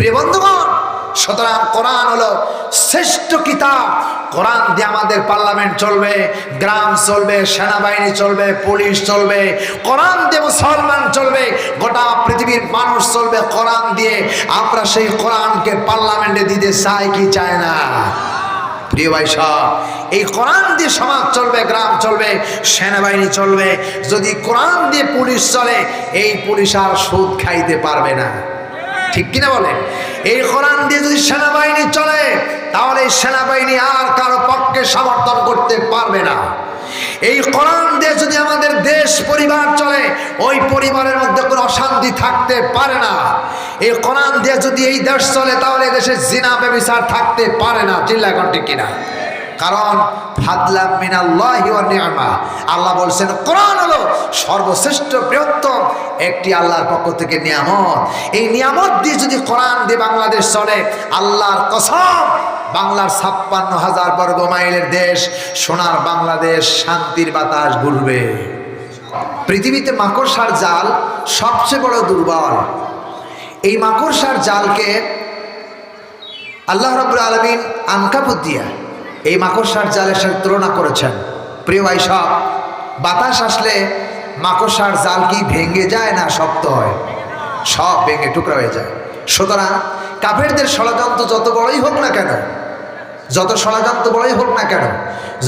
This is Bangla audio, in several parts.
প্রিয় বন্ধুগণ, সুতরাং কোরআন হলো শ্রেষ্ঠ কিতাব। কোরআন দিয়ে আমাদের পার্লামেন্ট চলবে, গ্রাম চলবে, সেনাবাহিনী চলবে, পুলিশ চলবে, কোরআন দিয়ে মুসলমান চলবে, গোটা পৃথিবীর মানুষ চলবে কোরআন দিয়ে। আমরা সেই কোরআনকে পার্লামেন্টে দিতে চাই কি চায় না? প্রিয় ভাই সব, এই কোরআন দিয়ে সমাজ চলবে, গ্রাম চলবে, সেনাবাহিনী চলবে। যদি কোরআন দিয়ে পুলিশ চলে, এই পুলিশ আর সুদ খাইতে পারবে না, ঠিক কিনা বলেন? এই কোরআন দিয়ে যদি সেনাবাহিনী চলে, তাহলে এই সেনাবাহিনী আর কারো পক্ষে সমর্থন করতে পারবে না। এই কোরআন দিয়ে যদি আমাদের দেশ পরিবার চলে, ওই পরিবারের মধ্যে কোনো অশান্তি থাকতে পারে না। এই কোরআন দিয়ে যদি এই দেশ চলে, তাহলে দেশে জিনা ব্যভিচার থাকতে পারে না। চিল্লায় কোন ঠিক কিনা? কারণ ফাদলাম মিনাল্লাহি ওয়া নি'মা, আল্লাহ বলছেন কোরআন হলো সর্বশ্রেষ্ঠ বৃহত্তম একটি আল্লাহর পক্ষ থেকে নিয়ামত। এই নিয়ামত দিয়ে যদি কোরআন দিয়ে বাংলাদেশ চলে, আল্লাহর কসম, বাংলার 56,000 বর্গ মাইলের দেশ সোনার বাংলাদেশ, শান্তির বাতাস ঘুরবে। পৃথিবীতে মাকড়সার জাল সবচেয়ে বড় দুর্বল। এই মাকড়সার জালকে আল্লাহ রাব্বুল আলামিন আনকাবুত দিয়া এই মাকড়সার জালের সাথে তুলনা করেছেন। প্রিয় ভাই সব, বাতাস আসলে মাকড়সার জাল কি ভেঙে যায় না শক্ত হয়? সব ভেঙে টুকরা হয়ে যায়। সুতরাং কাফেরদের ষড়যন্ত্র যত বড়ই হোক না কেন, যত ষড়যন্ত্র বড়ই হোক না কেন,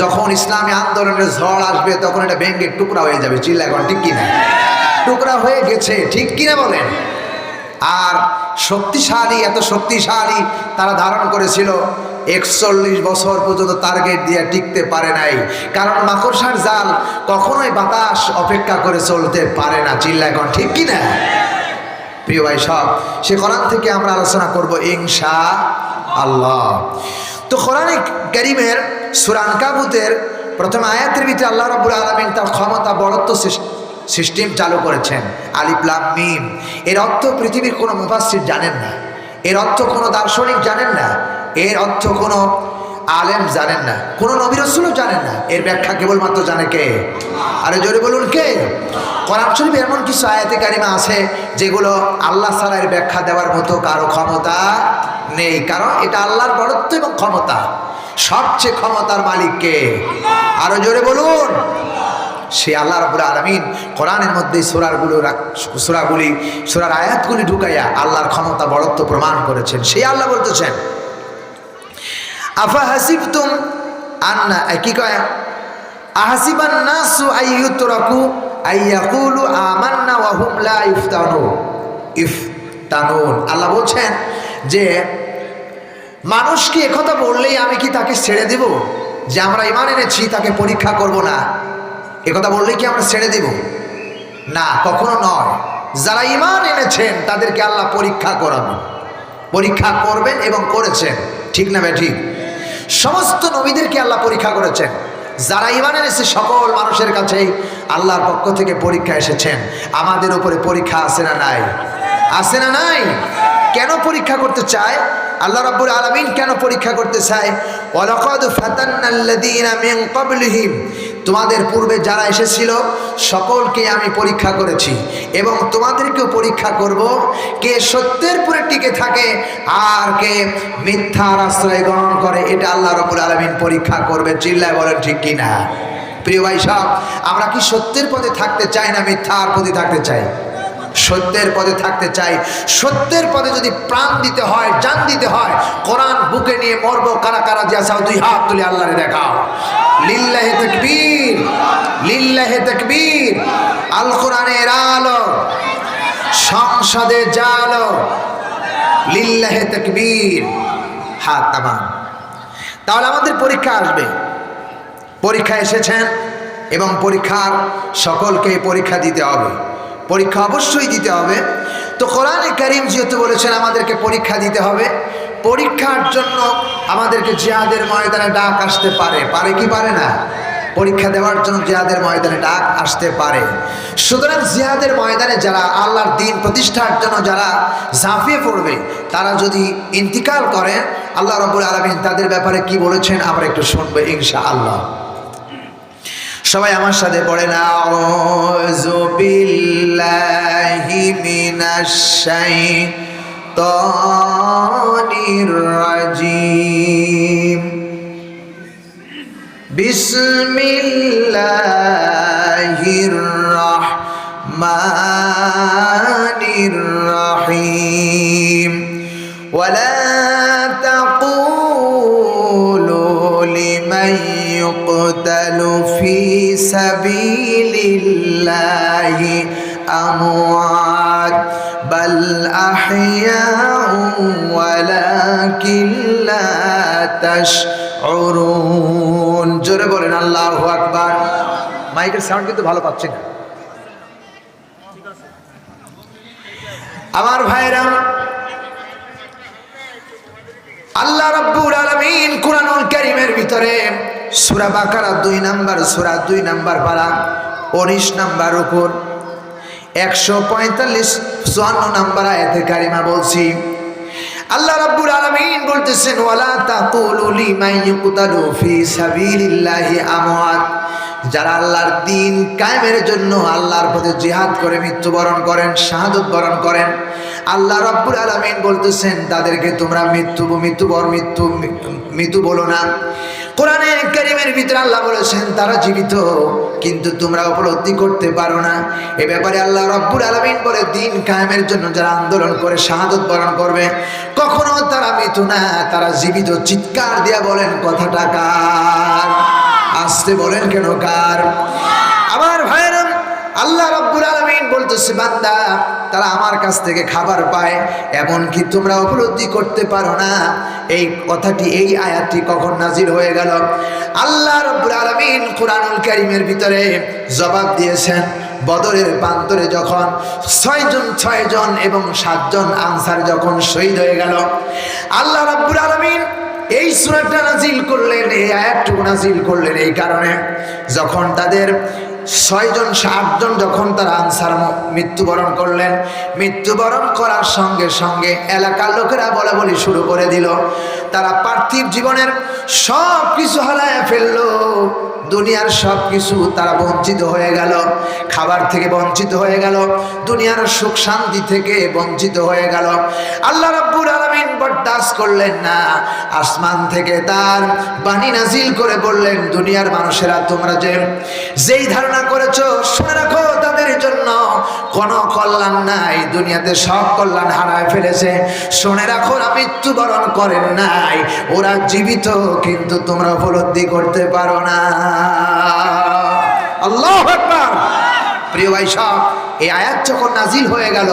যখন ইসলামী আন্দোলনের ঝড় আসবে, তখন এটা ভেঙে টুকরা হয়ে যাবে। চিল্লা এখন ঠিক কিনা? টুকরা হয়ে গেছে, ঠিক কিনা বলেন? আর শক্তিশালী, এত শক্তিশালী তারা ধারণ করেছিল, 41 বছর পর্যন্ত টার্গেট দিয়ে টিকতে পারে নাই। কারণ মাকড়সার জাল কখনোই বাতাস অপেক্ষা করে চলতে পারে না। চিল্লা এখন ঠিক কিনা? প্রিয় ভাই সব, সে কোরআন থেকে আমরা আলোচনা করব ইনশাআল্লাহ। তো কোরআনে কারীমের সূরা আনকাবুতের প্রথম আয়াতের ভিতরে আল্লাহ রাব্বুল আলামিন তার ক্ষমতা, বড়ত্ব সিস্টেম চালু করেছেন। আলিফ লাম মিম, এর অর্থ পৃথিবীর কোনো মুফাসসির জানেন না, এর অর্থ কোনো দার্শনিক জানেন না, এর অর্থ কোনো আলেম জানেন না, কোনো নবী রাসূলও জানেন না। এর ব্যাখ্যা কেবলমাত্র জানে কে? আরে জোরে বলুন কে? কোরআন শরীফে এমন কিছু আয়াতে কারিমা আছে যেগুলো আল্লাহ ছাড়া এর ব্যাখ্যা দেওয়ার মতো কারো ক্ষমতা নেই। কারণ এটা আল্লাহর বড়ত্ব এবং ক্ষমতা। সবচেয়ে ক্ষমতার মালিক কে? আরো জোরে বলুন। সে আল্লাহ রাব্বুল আলামিন কোরআনের মধ্যে সূরার আয়াতগুলি ঢুকাইয়া আল্লাহর ক্ষমতা, বড়ত্ব প্রমাণ করেছেন। সেই আল্লাহ বলতেছেন, আফা হাসিবতুম আন্না, কি কয়, আহাসিবান নাসু আইয়ুতরাকু আইয়াকুলু আমান্না ওয়া হুম লা ইফতানুন। আল্লাহ বলছেন যে মানুষ কি একথা বললেই আমি কি তাকে ছেড়ে দেব যে আমরা ঈমান এনেছি, তাকে পরীক্ষা করব না? একথা বললেই কি আমরা ছেড়ে দেব? না, কখনো নয়। যারা ঈমান এনেছেন তাদেরকে আল্লাহ পরীক্ষা করাবেন, পরীক্ষা করবেন এবং করেছেন। ঠিক না ভাই? ঠিক। সমস্ত নবীদেরকে আল্লাহ পরীক্ষা করেছেন। যারা ঈমান এনেছে সকল মানুষের কাছেই আল্লাহর পক্ষ থেকে পরীক্ষা এসেছেন। আমাদের উপরে পরীক্ষা আছে না নাই? আছে না নাই? কেন পরীক্ষা করতে চায় আল্লাহ রাব্বুল আলামিন? কেন পরীক্ষা করতে চায়? ওয়ালাকাদ ফাতান্নাল্লাযীনা মিন ক্বাবলিহিম, তোমাদের পূর্বে যারা এসেছিল সকলকে আমি পরীক্ষা করেছি এবং তোমাদেরকেও পরীক্ষা করব, কে সত্যের উপরে টিকে থাকে আর কে মিথ্যার আশ্রয় গ্রহণ করে। এটা আল্লাহ রাব্বুল আলামিন পরীক্ষা করবে। চিল্লায় বলেন ঠিক কিনা? প্রিয় ভাই সব, আমরা কি সত্যের পথে থাকতে চাই না মিথ্যার পথে থাকতে চাই? সত্যের পথে থাকতে চাই। সত্যের পথে যদি প্রাণ দিতে হয়, জান দিতে হয়, কোরআন বুকে নিয়ে মরবো। কারা কারা যে আসাও দুই হাত তুলে আল্লাহরে দেখাও। লিল্লাহি তাকবীর, লিল্লাহি তাকবীর। আল কোরআনের আলো, সংসদে জালো, লিল্লাহি তাকবীর। হাত নামান। তাহলে আমাদের পরীক্ষা আসবে। পরীক্ষা এসেছেন এবং পরীক্ষার সকলকে পরীক্ষা দিতে হবে, পরীক্ষা অবশ্যই দিতে হবে। তো কোরআনে কারীম যেহেতু বলেছেন আমাদেরকে পরীক্ষা দিতে হবে, পরীক্ষার জন্য আমাদেরকে জিহাদের ময়দানে ডাক আসতে পারে। পারে কি পারে না? পরীক্ষা দেওয়ার জন্য জিহাদের ময়দানে ডাক আসতে পারে। সুতরাং জিহাদের ময়দানে যারা আল্লাহর দ্বীন প্রতিষ্ঠার জন্য যারা ঝাঁপিয়ে পড়বে, তারা যদি ইন্তিকাল করেন, আল্লাহ রাব্বুল আলামিন তাদের ব্যাপারে কি বলেছেন আমরা একটু শুনবো ইনশাআল্লাহ। সবাই আমার সাথে পড়েন, আউযু বিল্লাহি মিনাশ الشيطان الرجيم بسم الله الرحمن الرحيم ولا تقولوا لمن يقتل في سبيل الله أموات بل أحياء ولكن لا تشعرون জোরে বলেন আল্লাহু আকবার। মাইকের সাউন্ড কিন্তু ভালো পাচ্ছি না। আমার ভাইরা, আল্লাহ রাব্বুল আলামিন কুরআনুল কারীমের ভিতরে সূরা বাকারা 2 নম্বর সূরা 2 নম্বর পারা 19 নম্বর রুকু 145-54 নম্বর আয়াতে কারিমা বলছি, আল্লাহ রাব্বুল আলামিন বলতেছেন ওয়ালা তাকুলু লিমান ইউকতালু ফি সাবিলিল্লাহি আমওয়াত, যারা আল্লাহর দ্বীন কায়েমের জন্য আল্লাহর পথে জিহাদ করে মৃত্যুবরণ করেন, শাহাদাত বরণ করেন, আল্লাহ রাব্বুল আলামিন বলতেছেন তাদেরকে তোমরা মৃত্যু বলো না। কোরআনে কারীমের ভিতরে আল্লাহ বলেছেন তারা জীবিত, কিন্তু তোমরা উপলব্ধি করতে পারো না। এ ব্যাপারে আল্লাহ রাব্বুল আলামিন বলে দ্বীন কায়েমের জন্য যারা আন্দোলন করে শাহাদাত বরণ করবে কখনো তারা মৃত না, তারা জীবিত। চিৎকার দিয়া বলেন কথাটা কার? আসতে বলেন কেন কার? আমার ভাইরা, আল্লাহ রাব্বুল আলামিন বলতেছে বান্দা তারা আমার কাছ থেকে খাবার পায়, এমনকি তোমরা উপলব্ধি করতে পারো না। এই কথাটি, এই আয়াতটি কখন নাজিল হয়ে গেল? আল্লাহ রাব্বুল আলামিন কুরআনুল কারীমের ভিতরে জবাব দিয়েছেন বদরের প্রান্তরে যখন 6 জন এবং 7 জন আনসার যখন শহীদ হয়ে গেল, আল্লাহ রাব্বুল আলামিন এই সূরাটা নাজিল করলেন, এই আয়াতটুকু নাজিল করলেন এই কারণে, যখন তাদের 6 জন 7 জন যখন তারা আনসার মৃত্যুবরণ করলেন, মৃত্যুবরণ করার সঙ্গে সঙ্গে এলাকার লোকেরা বলা বলি শুরু করে দিল, তারা পার্থিব জীবনের সব কিছু হারায় ফেললো, দুনিয়ার সব কিছু তারা বঞ্চিত হয়ে গেল, খাবার থেকে বঞ্চিত হয়ে গেল, দুনিয়ার সুখ শান্তি থেকে বঞ্চিত হয়ে গেল। আল্লাহ রাব্বুল আলামিন বরদাস্ত করলেন না, আসমান থেকে তার বাণী নাজিল করে বললেন দুনিয়ার মানুষেরা তোমরা যেই ধারণা করেছো শুনে রাখো তাদের জন্য কোনো কল্যাণ নাই, দুনিয়াতে সব কল্যাণ হারায় ফেলেছে। শুনে রাখো ওরা মৃত্যুবরণ করেন নাই, ওরা জীবিত, কিন্তু তোমরা উপলব্ধি করতে পারো না। আল্লাহু আকবার। প্রিয় ভাই সব, এই আয়াত যখন নাজিল হয়ে গেল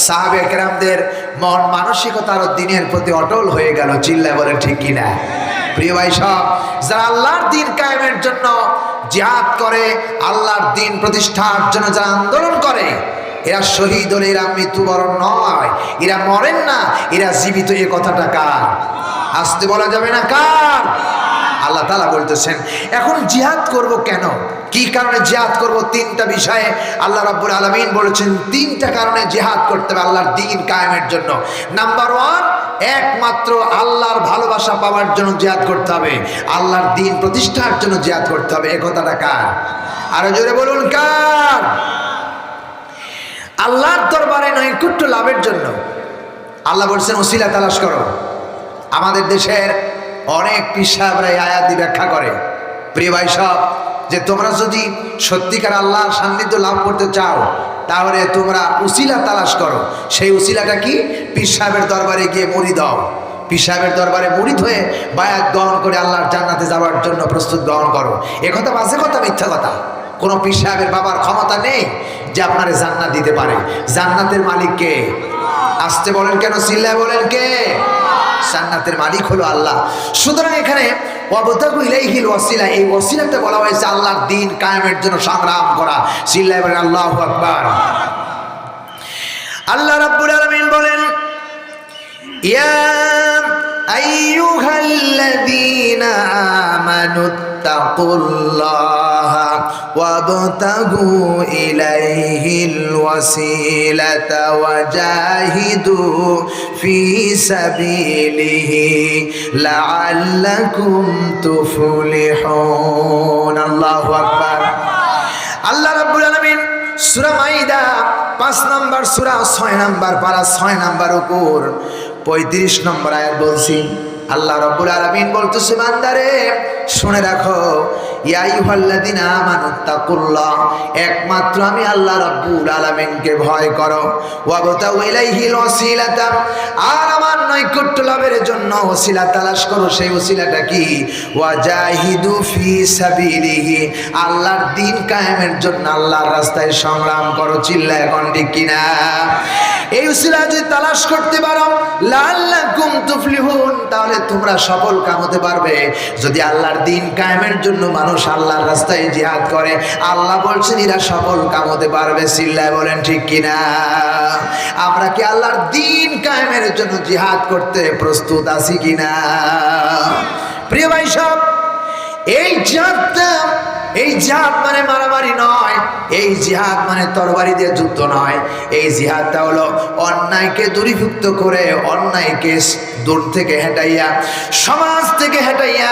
সাহাবে কেরামদের মন মানসিকতা আরো দিনের প্রতি অটল হয়ে গেল। চিল্লায় বলে ঠিক কিনা? প্রিয় ভাই সব, যারা আল্লাহর দ্বীন কায়েমের জন্য জিহাদ করে, আল্লাহর দ্বীন প্রতিষ্ঠার জন্য যারা আন্দোলন করে, এরা শহীদ হলে এরা মৃত্যুবরণ নয়, এরা মরেন না, এরা জীবিত। এ কথাটা কার? আসতে বলা যাবে না কার? আল্লাহ তাআলা বলতেছেন এখন জিহাদ করব কেন, কি কারণে জিহাদ করব? 3টা বিষয়ে আল্লাহ রাব্বুল আলামিন বলেছেন 3টা কারণে জিহাদ করতে হবে আল্লাহর দ্বীন কায়েমের জন্য। নাম্বার 1, একমাত্র আল্লাহর ভালোবাসা পাওয়ার জন্য জিহাদ করতে হবে, আল্লাহর দ্বীন প্রতিষ্ঠার জন্য জিহাদ করতে হবে। এই কথাটা কার? আরো জোরে বলুন কার? আল্লাহর দরবারে নৈকট্য লাভের জন্য আল্লাহ বলছেন ওসিলা তালাশ করো। আমাদের দেশের অনেক পীর সাহেবরা এই আয়াতটি ব্যাখ্যা করে, প্রিয় ভাই সব, যে তোমরা যদি সত্যিকার আল্লাহর সান্নিধ্য লাভ করতে চাও তাহলে তোমরা উসিলা তালাশ করো। সেই উসিলাটা কি? পীর সাহেবের দরবারে গিয়ে মুরিদ হও, পীর সাহেবের দরবারে মুরিদ হয়ে বায়াত গ্রহণ করে আল্লাহর জান্নাতে যাওয়ার জন্য প্রস্তুত গ্রহণ করো। এ কথা বাজে কথা, মিথ্যা কথা। কোনো পীর সাহেবের বাবার ক্ষমতা নেই যে আপনারে জান্নাত দিতে পারে। জান্নাতের মালিক কে? আসতে বলেন কেন? চিল্লায় বলেন কে? জান্নাতের মালিক হলো আল্লাহ। সুতরাং এখানে ওয়াবতাগু ইলাইহিল ওয়াসিলা, এই ওয়াসিলাতে বলা হয়েছে আল্লাহর দ্বীন কায়েমের জন্য সংগ্রাম করা। চিল্লায় বলেন আল্লাহু আকবার। আল্লাহ রাব্বুল আলামিন বলেন ইয়া আইয়ুহাল্লাযীনা আমানুত্তাকুল্লাহা ওয়াবতাগু ইলাইহিল ওয়াসিলাতা ওয়াজাহিদু ফি সাবিলিহি লাআল্লাকুম তুফলিহুন। আল্লাহু আকবার। আল্লাহ রাব্বুল আলামিন সূরা মাইদা 5 নম্বর সূরা 6 নম্বর পারা 6 নম্বর উপর 35 নম্বর আয়াত বলছি। আল্লাহ রাব্বুল আলামিন বলতেছে, বান্দারে শুনে রাখো, ইয়া আইয়ুহাল্লাযিনা আমানুত্তাকুল্লাহ, একমাত্র আমি আল্লাহ রাব্বুল আলামিনকে ভয় করো, ওয়াবতাউ ইলাইহিল ওয়াসিলাতা, আর আমার নৈকট্য লাভের জন্য ওসিলা তালাশ করো। সেই ওসিলাটা কি? ওয়াজাহিদু ফি সাবিলিহি, আল্লাহর দ্বীন কায়েমের জন্য আল্লাহর রাস্তায় সংগ্রাম করো। চিল্লায় এখন ঠিক কিনা? এই ওসিলা যদি তালাশ করতে পারো, লাআল্লাকুম তুফলিহুন, তাহলে তোমরা সফল কাম হতে পারবে। যদি আল্লাহর দ্বীন কায়েমের জন্য মানুষ আল্লাহর রাস্তায় জিহাদ করে, আল্লাহ বলছেন এরা সফল কাম হতে পারবে। চিল্লায় বলেন ঠিক কিনা? আমরা কি আল্লাহর দ্বীন কায়েমের জন্য জিহাদ করতে প্রস্তুত আছি কিনা? প্রিয় ভাই সব, এই জিহাদ মানে মারামারি নয়, এই জিহাদ মানে তরবারি দিয়ে যুদ্ধ নয়। এই জিহাদটা হলো অন্যায়কে দূরীভূত করে, অন্যায়কে দূর থেকে হেঁটাইয়া, সমাজ থেকে হেঁটাইয়া,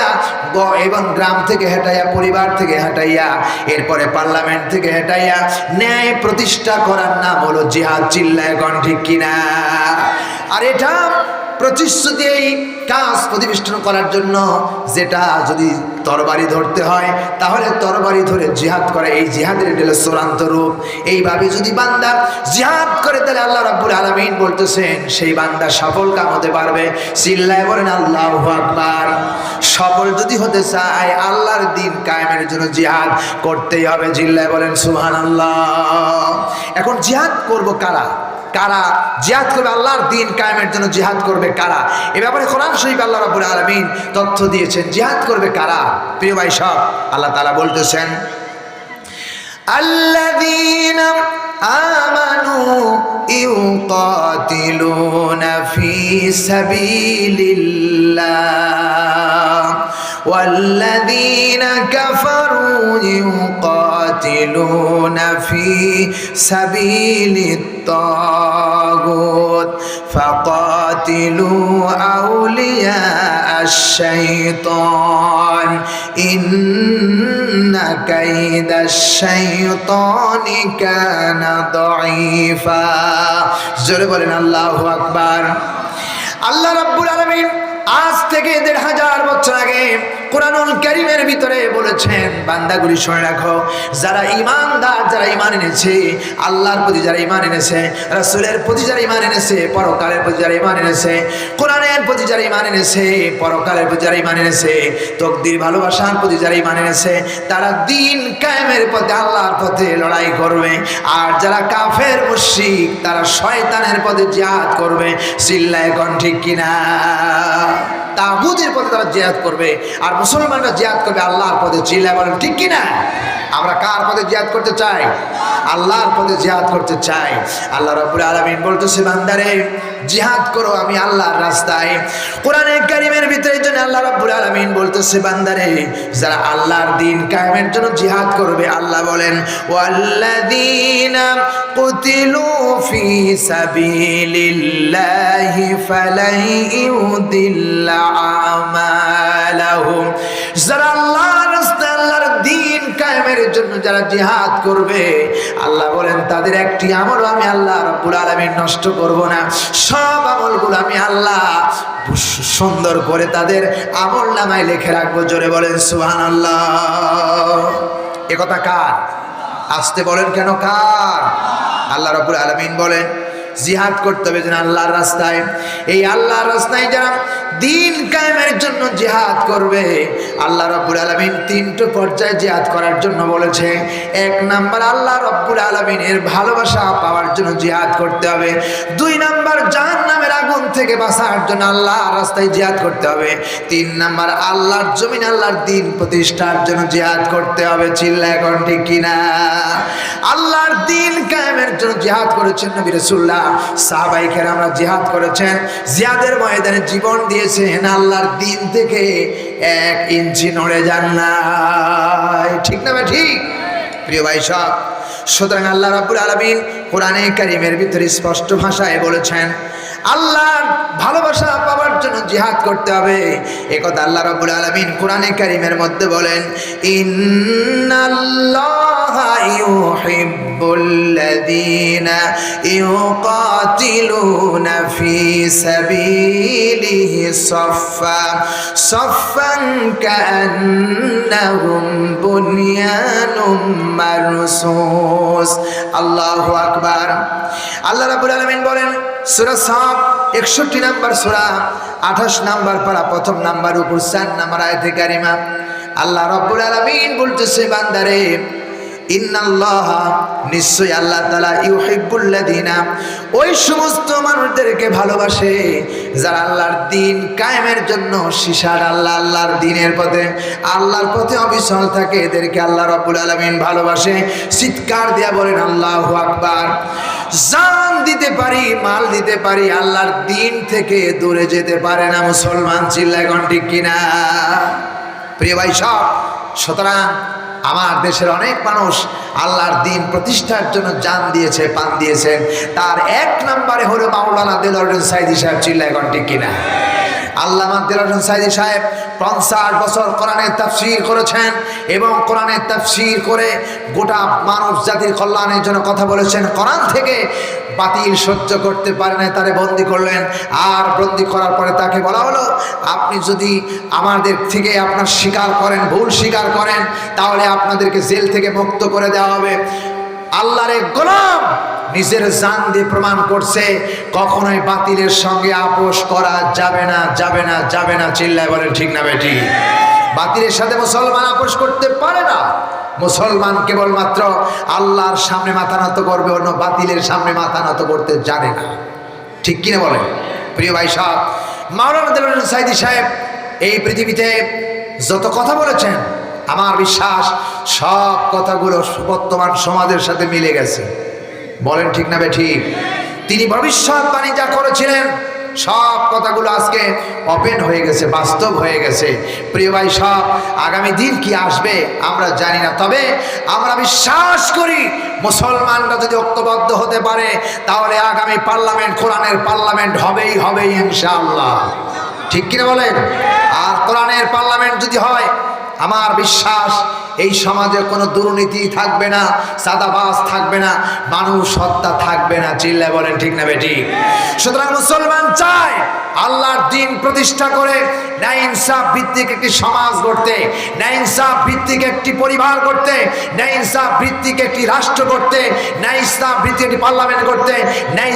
এবং গ্রাম থেকে হেঁটাইয়া, পরিবার থেকে হেঁটাইয়া, এরপরে পার্লামেন্ট থেকে হেঁটাইয়া ন্যায় প্রতিষ্ঠা করার নাম হলো জিহাদ। চিল্লায় এখন ঠিক কিনা? আর এটা প্রতিশ্রুতি, এই কাজ প্রতিষ্ঠান করার জন্য যেটা যদি তরবারি ধরতে হয়, তাহলে তরবারি ধরে জিহাদ করে। এই জিহাদের এটা হলো চূড়ান্ত রূপ। এইভাবে যদি বান্দা জিহাদ করে, তাহলে আল্লাহ রাব্বুল আলামিন বলতেছেন সেই বান্দা সফল কাম হতে পারবে। চিল্লায় বলেন আল্লাহু আকবার। সফল যদি হতে চায়, আল্লাহর দ্বীন কায়েমের জন্য জিহাদ করতেই হবে। চিল্লায় বলেন সুবহানাল্লাহ। এখন জিহাদ করব কারা? কারা জিহাদ করবে? আল্লাহর দ্বীন কায়েমের জন্য জিহাদ করবে কারা? এ ব্যাপারে কোরআন শরীফে আল্লাহ রাব্বুল আলামিন তথ্য দিয়েছেন। জিহাদ করবে কারা? প্রিয় ভাই সব, আল্লাহ তাআলা বলতেছেন, আল্লাযীনা আমানু ইউকাতিলুনা ফি সাবিলিল্লাহ ওয়াল্লাযীনা কাফারু ইউকাতিলুনা ফি সাবিলিত তাগুত ফাকাতিলু আউলিয়া আশ-শাইতান ইন্না কাইদাশ-শাইতানি কানা দাঈফা। জোরে বলেন আল্লাহু আকবার। আল্লাহ রাব্বুল আলামিন আজ থেকে ১৫০০ বছর আগে কোরআনুল কারীমের ভিতরে বলেছেন, বান্দাগুলি শুনে রাখো, যারা ঈমানদার, যারা ঈমান এনেছে, আল্লাহর প্রতি যারা ঈমান এনেছে, রাসূলের প্রতি যারা ঈমান এনেছে, পরকালের প্রতি যারা ঈমান এনেছে, কোরআনের প্রতি যারা ঈমান এনেছে, পরকালের প্রতি যারা ঈমান এনেছে, তাকদীর ভালোবাসার প্রতি যারা ঈমান এনেছে, তারা দ্বীন কায়েমের পথে, আল্লাহর পথে লড়াই করবে। আর যারা কাফের মুশরিক, তারা শয়তানের পথে জিহাদ করবে। চিল্লায় এখন ঠিক কিনা? তাগুতের পথে তারা জিহাদ করবে, আর মুসলমানরা জিহাদ করবে আল্লাহর পথে। চিল্লায় বলেন ঠিক কিনা? আমরা কার পথে জিহাদ করতে চাই? আল্লাহর পথে জিহাদ করতে চাই। আল্লাহ রাব্বুল আলামিন বলতেছে, বান্দারে জিহাদ করো আমি আল্লাহর রাস্তায়। কোরআনে কারীমের ভিতরে জন্য আল্লাহ রাব্বুল আলামিন বলতেছে, বান্দারে যারা আল্লাহর দ্বীন কায়েমের জন্য জিহাদ করবে, আল্লাহ বলেন, ওয়াল্লাযীনা কুতিলু ফি সাবিলিল্লাহি ফালাই ইউদিল্লা আমালাহুম। যারা আল্লাহর রাস্তায়, আল্লাহর দ্বীন কায়েমের জন্য যারা জিহাদ করবে, আল্লাহ বলেন তাদের একটি আমল আমি আল্লাহ রাব্বুল আলামিন নষ্ট করব না। সব আমলগুলো আমি আল্লাহ সুন্দর করে তাদের আমল নামায় লিখে রাখবো। জোরে বলেন সুবহানাল্লাহ। এ কথা কার? আসতে বলেন কেন কার? আল্লাহ রাব্বুল আলামিন বলেন জিহাদ করতে হবে যেন আল্লাহর রাস্তায়। এই আল্লাহর রাস্তায় যারা দ্বীন কায়েমের জন্য জিহাদ করবে, আল্লাহ রাব্বুল আলামিন 3টা পর্যায়ে জিহাদ করার জন্য বলেছে। 1 নাম্বার, আল্লাহ রাব্বুল আলামিনের ভালোবাসা পাওয়ার জন্য জিহাদ করতে হবে। 2 নাম্বার, জাহান্নামের আগুন থেকে বাঁচার জন্য আল্লাহর রাস্তায় জিহাদ করতে হবে। 3 নাম্বার, আল্লাহর জমিন, আল্লাহর দ্বীন প্রতিষ্ঠার জন্য জিহাদ করতে হবে। চিল্লায় এখন ঠিক কিনা? আল্লাহর দ্বীন কায়েমের জন্য জিহাদ করেছেন নবী রাসূলুল্লাহ, সাহাবায়ে কেরামরা জিহাদ করেছেন, জিহাদের ময়দানে জীবন দিয়েছেন। আল্লাহর দ্বীন থেকে 1 ইঞ্চি নড়ে যান না। ঠিক না? ঠিক প্রিয় ভাই সব। সুতরাং আল্লাহ রাব্বুল আলামিন কোরআনে কারীমের ভিতরে স্পষ্ট ভাষায় বলেছেন, আল্লাহর ভালোবাসা পাওয়ার জন্য জিহাদ করতে হবে। একথা আল্লাহ রাব্বুল আলামিন কোরআনে কারীমের মধ্যে বলেন, ইন্নাল্লাহ ইউহিব্বুল্লাযীনা ইউকাতিলুনা ফী সাবীলিহি সাফফান কাআন্নাহুম বুনয়ানুম মারসুস। আল্লাহু আকবার। আল্লাহ রাব্বুল আলামিন বলেন সূরা সাফ 61 নম্বর সূরা 28 নম্বর পারা প্রথম নম্বর উপর 4 নম্বর আয়াতে কারিমা আল্লাহ রাব্বুল আলামিন বলতেছে, বান্দারে ইন্নাল্লাহা নিশ্চয় আল্লাহ তাআলা ইউহিব্বুল্লাযীনা ওই সমস্ত মানুষদেরকে ভালোবাসে যারা আল্লাহর দ্বীন কায়েমের জন্য সিসার আল্লাহর দ্বীনের পথে আল্লাহর পথে অবিচল থাকে, এদেরকে আল্লাহ রাব্বুল আলামিন ভালোবাসে। চিৎকার দিয়া বলেন আল্লাহু আকবার। জান দিতে পারি, মাল দিতে পারি, আল্লাহর দ্বীন থেকে দূরে যেতে পারে না মুসলমান। চিল্লায় কোন ঠিক কিনা? প্রিয় ভাই সব, সুতরাং আমার দেশের অনেক মানুষ আল্লাহর দ্বীন প্রতিষ্ঠার জন্য জান দিয়েছে, প্রাণ দিয়েছেন। তার এক নম্বরে হলো মাওলানা দেলোয়ার হোসেন সাঈদী সাহেব। চিল্লায় কোন ঠিক কিনা? আল্লামা দেলোয়ার হোসেন সাঈদী সাহেব 50 বছর কোরআনের তাফসীর করেছেন এবং কোরআনের তাফসীর করে গোটা মানব জাতির কল্যাণের জন্য কথা বলেছেন। কোরআন থেকে বাতিল সহ্য করতে পারে না, তারে বন্দী করলেন। আর বন্দী করার পরে তাকে বলা হলো, আপনি যদি আমাদের থেকে আপনার স্বীকার করেন, ভুল স্বীকার করেন, তাহলে আপনাদেরকে জেল থেকে মুক্ত করে দেওয়া হবে। আল্লাহর এক গোলাম নিজের জান দিয়ে প্রমাণ করছে কখনোই বাতিলের সঙ্গে আপোষ করা যাবে না, যাবে না, যাবে না। চিল্লায় বলেন ঠিক না বেটি? বাতিলের সাথে মুসলমান আপোষ করতে পারে না। মুসলমান কেবলমাত্র আল্লাহর সামনে মাথা নত করবে, অন্য বাতিলের সামনে মাথা নত করতে জানে না। ঠিক কিনা বলেন? প্রিয় ভাই সাহেব, মাওলানা দেলোয়ার হোসেন সাঈদী সাহেব এই পৃথিবীতে যত কথা বলেছেন, আমার বিশ্বাস সব কথাগুলো বর্তমান সমাজের সাথে মিলে গেছে। বলেন ঠিক না বেঠিক? তিনি ভবিষ্যৎবাণী যা করেছিলেন সব কথাগুলো আজকে ওপেন হয়ে গেছে, বাস্তব হয়ে গেছে। প্রিয় ভাই সব, আগামী দিন কি আসবে আমরা জানি না, তবে আমরা বিশ্বাস করি মুসলমানরা যদি ঐক্যবদ্ধ হতে পারে তাহলে আগামী পার্লামেন্ট কোরআনের পার্লামেন্ট হবেই হবে ইনশাআল্লাহ। ঠিক কিনা বলেন? আর কোরআনের পার্লামেন্ট যদি হয়, আমার বিশ্বাস এই সমাজে কোনো দুর্নীতি থাকবে না, সাদাবাজ থাকবে না, মানুষ হত্যা থাকবে না। চিল্লায় বলেন ঠিক না বেটি? সুতরাং মুসলমান চায় আল্লাহর দ্বীন প্রতিষ্ঠা করে ন্যায় ইনসাফ ভিত্তিক একটি সমাজ গড়তে, ন্যায় ইনসাফ ভিত্তিক একটি পরিবার গড়তে, ন্যায় ইনসাফ ভিত্তিক একটি রাষ্ট্র গড়তে, ন্যায় ইনসাফ ভিত্তিক একটি পার্লামেন্ট গড়তে, ন্যায়